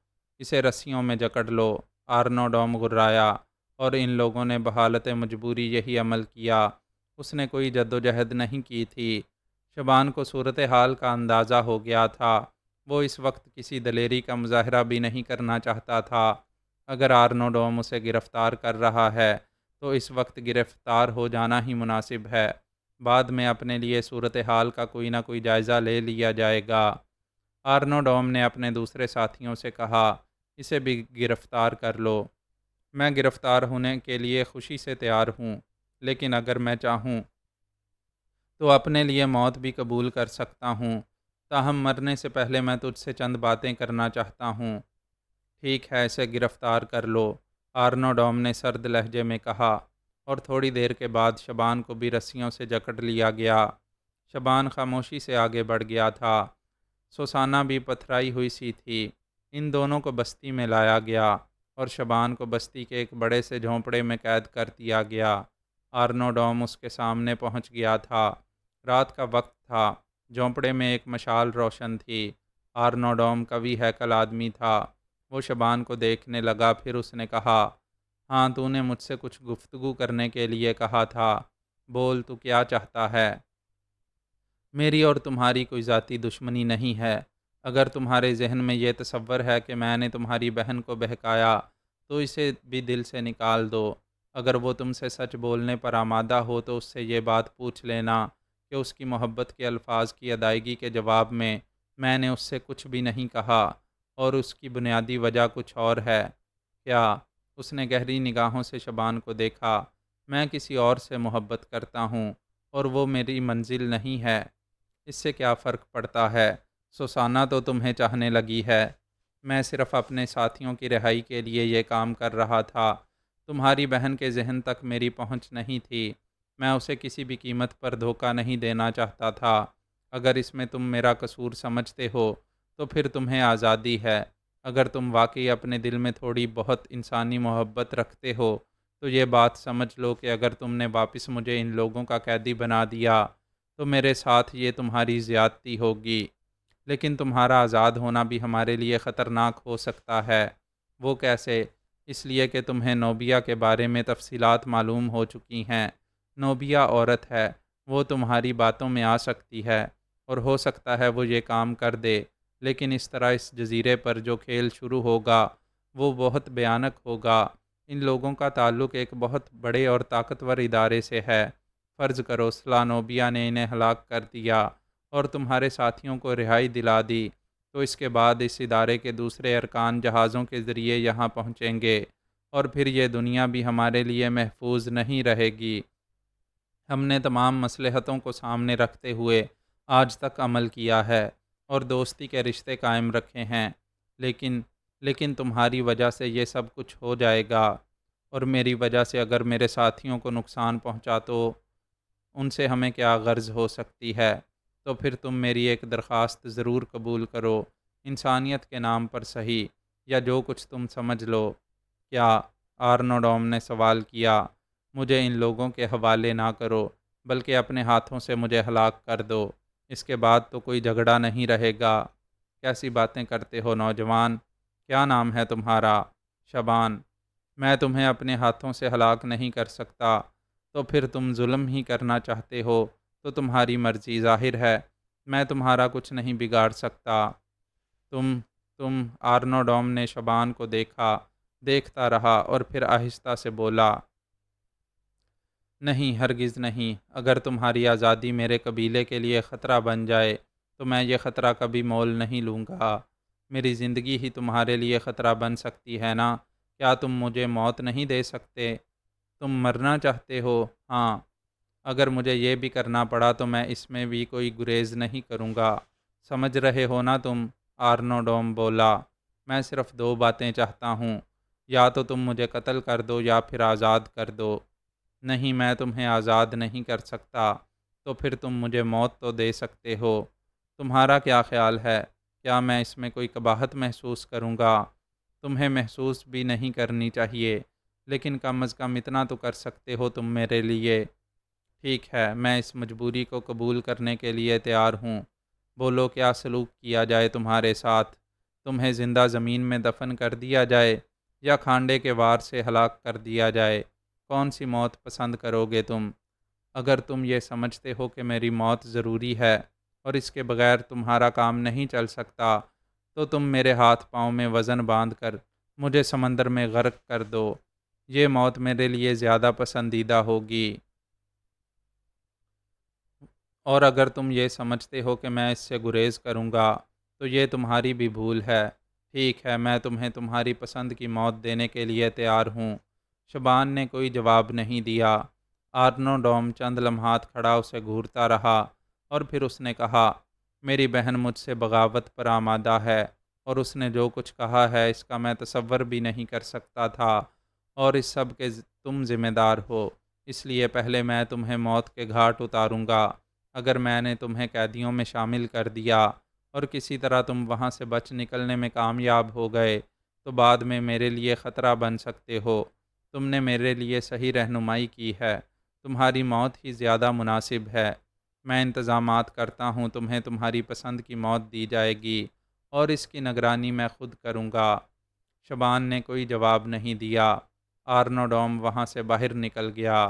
اسے رسیوں میں جکڑ لو۔ آرنوڈوم غرایا، اور ان لوگوں نے بحالت مجبوری یہی عمل کیا۔ اس نے کوئی جدوجہد نہیں کی تھی۔ شبان کو صورتحال کا اندازہ ہو گیا تھا۔ وہ اس وقت کسی دلیری کا مظاہرہ بھی نہیں کرنا چاہتا تھا۔ اگر آرنوڈوم اسے گرفتار کر رہا ہے تو اس وقت گرفتار ہو جانا ہی مناسب ہے۔ بعد میں اپنے لیے صورتحال کا کوئی نہ کوئی جائزہ لے لیا جائے گا۔ آرنوڈوم نے اپنے دوسرے ساتھیوں سے کہا، اسے بھی گرفتار کر لو۔ میں گرفتار ہونے کے لیے خوشی سے تیار ہوں، لیکن اگر میں چاہوں تو اپنے لیے موت بھی قبول کر سکتا ہوں۔ تاہم مرنے سے پہلے میں تجھ سے چند باتیں کرنا چاہتا ہوں۔ ٹھیک ہے، اسے گرفتار کر لو، آرنوڈوم نے سرد لہجے میں کہا، اور تھوڑی دیر کے بعد شبان کو بھی رسیوں سے جکڑ لیا گیا۔ شبان خاموشی سے آگے بڑھ گیا تھا۔ سوسانہ بھی پتھرائی ہوئی سی تھی۔ ان دونوں کو بستی میں لایا گیا اور شبان کو بستی کے ایک بڑے سے جھونپڑے میں قید کر دیا گیا۔ آرنوڈوم اس کے سامنے پہنچ گیا تھا۔ رات کا وقت تھا۔ جھونپڑے میں ایک مشال روشن تھی۔ آرنوڈوم قوی ہیکل آدمی تھا۔ وہ شبان کو دیکھنے لگا، پھر اس نے کہا، ہاں، تو نے مجھ سے کچھ گفتگو کرنے کے لیے کہا تھا۔ بول، تو کیا چاہتا ہے؟ میری اور تمہاری کوئی ذاتی دشمنی نہیں ہے۔ اگر تمہارے ذہن میں یہ تصور ہے کہ میں نے تمہاری بہن کو بہکایا تو اسے بھی دل سے نکال دو۔ اگر وہ تم سے سچ بولنے پر آمادہ ہو تو اس سے یہ بات پوچھ لینا کہ اس کی محبت کے الفاظ کی ادائیگی کے جواب میں نے اس سے کچھ بھی نہیں کہا، اور اس کی بنیادی وجہ کچھ اور ہے۔ کیا؟ اس نے گہری نگاہوں سے شبان کو دیکھا۔ میں کسی اور سے محبت کرتا ہوں اور وہ میری منزل نہیں ہے۔ اس سے کیا فرق پڑتا ہے؟ سوسانہ تو تمہیں چاہنے لگی ہے۔ میں صرف اپنے ساتھیوں کی رہائی کے لیے یہ کام کر رہا تھا۔ تمہاری بہن کے ذہن تک میری پہنچ نہیں تھی۔ میں اسے کسی بھی قیمت پر دھوکہ نہیں دینا چاہتا تھا۔ اگر اس میں تم میرا قصور سمجھتے ہو تو پھر تمہیں آزادی ہے۔ اگر تم واقعی اپنے دل میں تھوڑی بہت انسانی محبت رکھتے ہو تو یہ بات سمجھ لو کہ اگر تم نے واپس مجھے ان لوگوں کا قیدی بنا دیا تو میرے ساتھ یہ تمہاری زیادتی ہوگی، لیکن تمہارا آزاد ہونا بھی ہمارے لیے خطرناک ہو سکتا ہے۔ وہ کیسے؟ اس لیے کہ تمہیں نوبیا کے بارے میں تفصیلات معلوم ہو چکی ہیں۔ نوبیا عورت ہے، وہ تمہاری باتوں میں آ سکتی ہے، اور ہو سکتا ہے وہ یہ کام کر دے، لیکن اس طرح اس جزیرے پر جو کھیل شروع ہوگا وہ بہت بھیانک ہوگا۔ ان لوگوں کا تعلق ایک بہت بڑے اور طاقتور ادارے سے ہے۔ فرض کرو سلانوبیا نے انہیں ہلاک کر دیا اور تمہارے ساتھیوں کو رہائی دلا دی، تو اس کے بعد اس ادارے کے دوسرے ارکان جہازوں کے ذریعے یہاں پہنچیں گے، اور پھر یہ دنیا بھی ہمارے لیے محفوظ نہیں رہے گی۔ ہم نے تمام مصلحتوں کو سامنے رکھتے ہوئے آج تک عمل کیا ہے اور دوستی کے رشتے قائم رکھے ہیں، لیکن تمہاری وجہ سے یہ سب کچھ ہو جائے گا، اور میری وجہ سے اگر میرے ساتھیوں کو نقصان پہنچا تو ان سے ہمیں کیا غرض ہو سکتی ہے؟ تو پھر تم میری ایک درخواست ضرور قبول کرو، انسانیت کے نام پر صحیح، یا جو کچھ تم سمجھ لو۔ کیا؟ آرنوڈوم نے سوال کیا۔ مجھے ان لوگوں کے حوالے نہ کرو، بلکہ اپنے ہاتھوں سے مجھے ہلاک کر دو۔ اس کے بعد تو کوئی جھگڑا نہیں رہے گا۔ کیسی باتیں کرتے ہو نوجوان؟ کیا نام ہے تمہارا؟ شبان۔ میں تمہیں اپنے ہاتھوں سے ہلاک نہیں کر سکتا۔ تو پھر تم ظلم ہی کرنا چاہتے ہو تو تمہاری مرضی، ظاہر ہے میں تمہارا کچھ نہیں بگاڑ سکتا۔ تم آرنوڈوم نے شبان کو دیکھتا رہا اور پھر آہستہ سے بولا، نہیں، ہرگز نہیں۔ اگر تمہاری آزادی میرے قبیلے کے لیے خطرہ بن جائے تو میں یہ خطرہ کبھی مول نہیں لوں گا۔ میری زندگی ہی تمہارے لیے خطرہ بن سکتی ہے نا؟ کیا تم مجھے موت نہیں دے سکتے؟ تم مرنا چاہتے ہو؟ ہاں، اگر مجھے یہ بھی کرنا پڑا تو میں اس میں بھی کوئی گریز نہیں کروں گا۔ سمجھ رہے ہو نا تم؟ آرنوڈوم بولا، میں صرف دو باتیں چاہتا ہوں، یا تو تم مجھے قتل کر دو یا پھر آزاد کر دو۔ نہیں، میں تمہیں آزاد نہیں کر سکتا۔ تو پھر تم مجھے موت تو دے سکتے ہو۔ تمہارا کیا خیال ہے؟ کیا میں اس میں کوئی قباحت محسوس کروں گا؟ تمہیں محسوس بھی نہیں کرنی چاہیے، لیکن کم از کم اتنا تو کر سکتے ہو تم میرے لیے۔ ٹھیک ہے، میں اس مجبوری کو قبول کرنے کے لیے تیار ہوں۔ بولو، کیا سلوک کیا جائے تمہارے ساتھ؟ تمہیں زندہ زمین میں دفن کر دیا جائے یا کھانڈے کے وار سے ہلاک کر دیا جائے؟ کون سی موت پسند کرو گے تم؟ اگر تم یہ سمجھتے ہو کہ میری موت ضروری ہے اور اس کے بغیر تمہارا کام نہیں چل سکتا تو تم میرے ہاتھ پاؤں میں وزن باندھ کر مجھے سمندر میں غرق کر دو۔ یہ موت میرے لیے زیادہ پسندیدہ ہوگی۔ اور اگر تم یہ سمجھتے ہو کہ میں اس سے گریز کروں گا تو یہ تمہاری بھی بھول ہے۔ ٹھیک ہے، میں تمہیں تمہاری پسند کی موت دینے کے لیے تیار ہوں۔ شبان نے کوئی جواب نہیں دیا۔ آرنو ڈوم چند لمحات کھڑا اسے گھورتا رہا اور پھر اس نے کہا، میری بہن مجھ سے بغاوت پر آمادہ ہے اور اس نے جو کچھ کہا ہے اس کا میں تصور بھی نہیں کر سکتا تھا، اور اس سب کے تم ذمہ دار ہو۔ اس لیے پہلے میں تمہیں موت کے گھاٹ اتاروں گا۔ اگر میں نے تمہیں قیدیوں میں شامل کر دیا اور کسی طرح تم وہاں سے بچ نکلنے میں کامیاب ہو گئے تو بعد میں میرے لیے خطرہ بن سکتے ہو۔ تم نے میرے لیے صحیح رہنمائی کی ہے، تمہاری موت ہی زیادہ مناسب ہے۔ میں انتظامات کرتا ہوں، تمہیں تمہاری پسند کی موت دی جائے گی اور اس کی نگرانی میں خود کروں گا۔ شبان نے کوئی جواب نہیں دیا۔ آرنو ڈوم وہاں سے باہر نکل گیا۔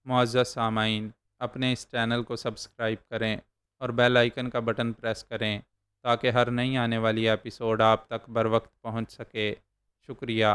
معزز سامعین، اپنے اس چینل کو سبسکرائب کریں اور بیل آئیکن کا بٹن پریس کریں تاکہ ہر نئی آنے والی ایپیسوڈ آپ تک بر وقت پہنچ سکے۔ شکریہ۔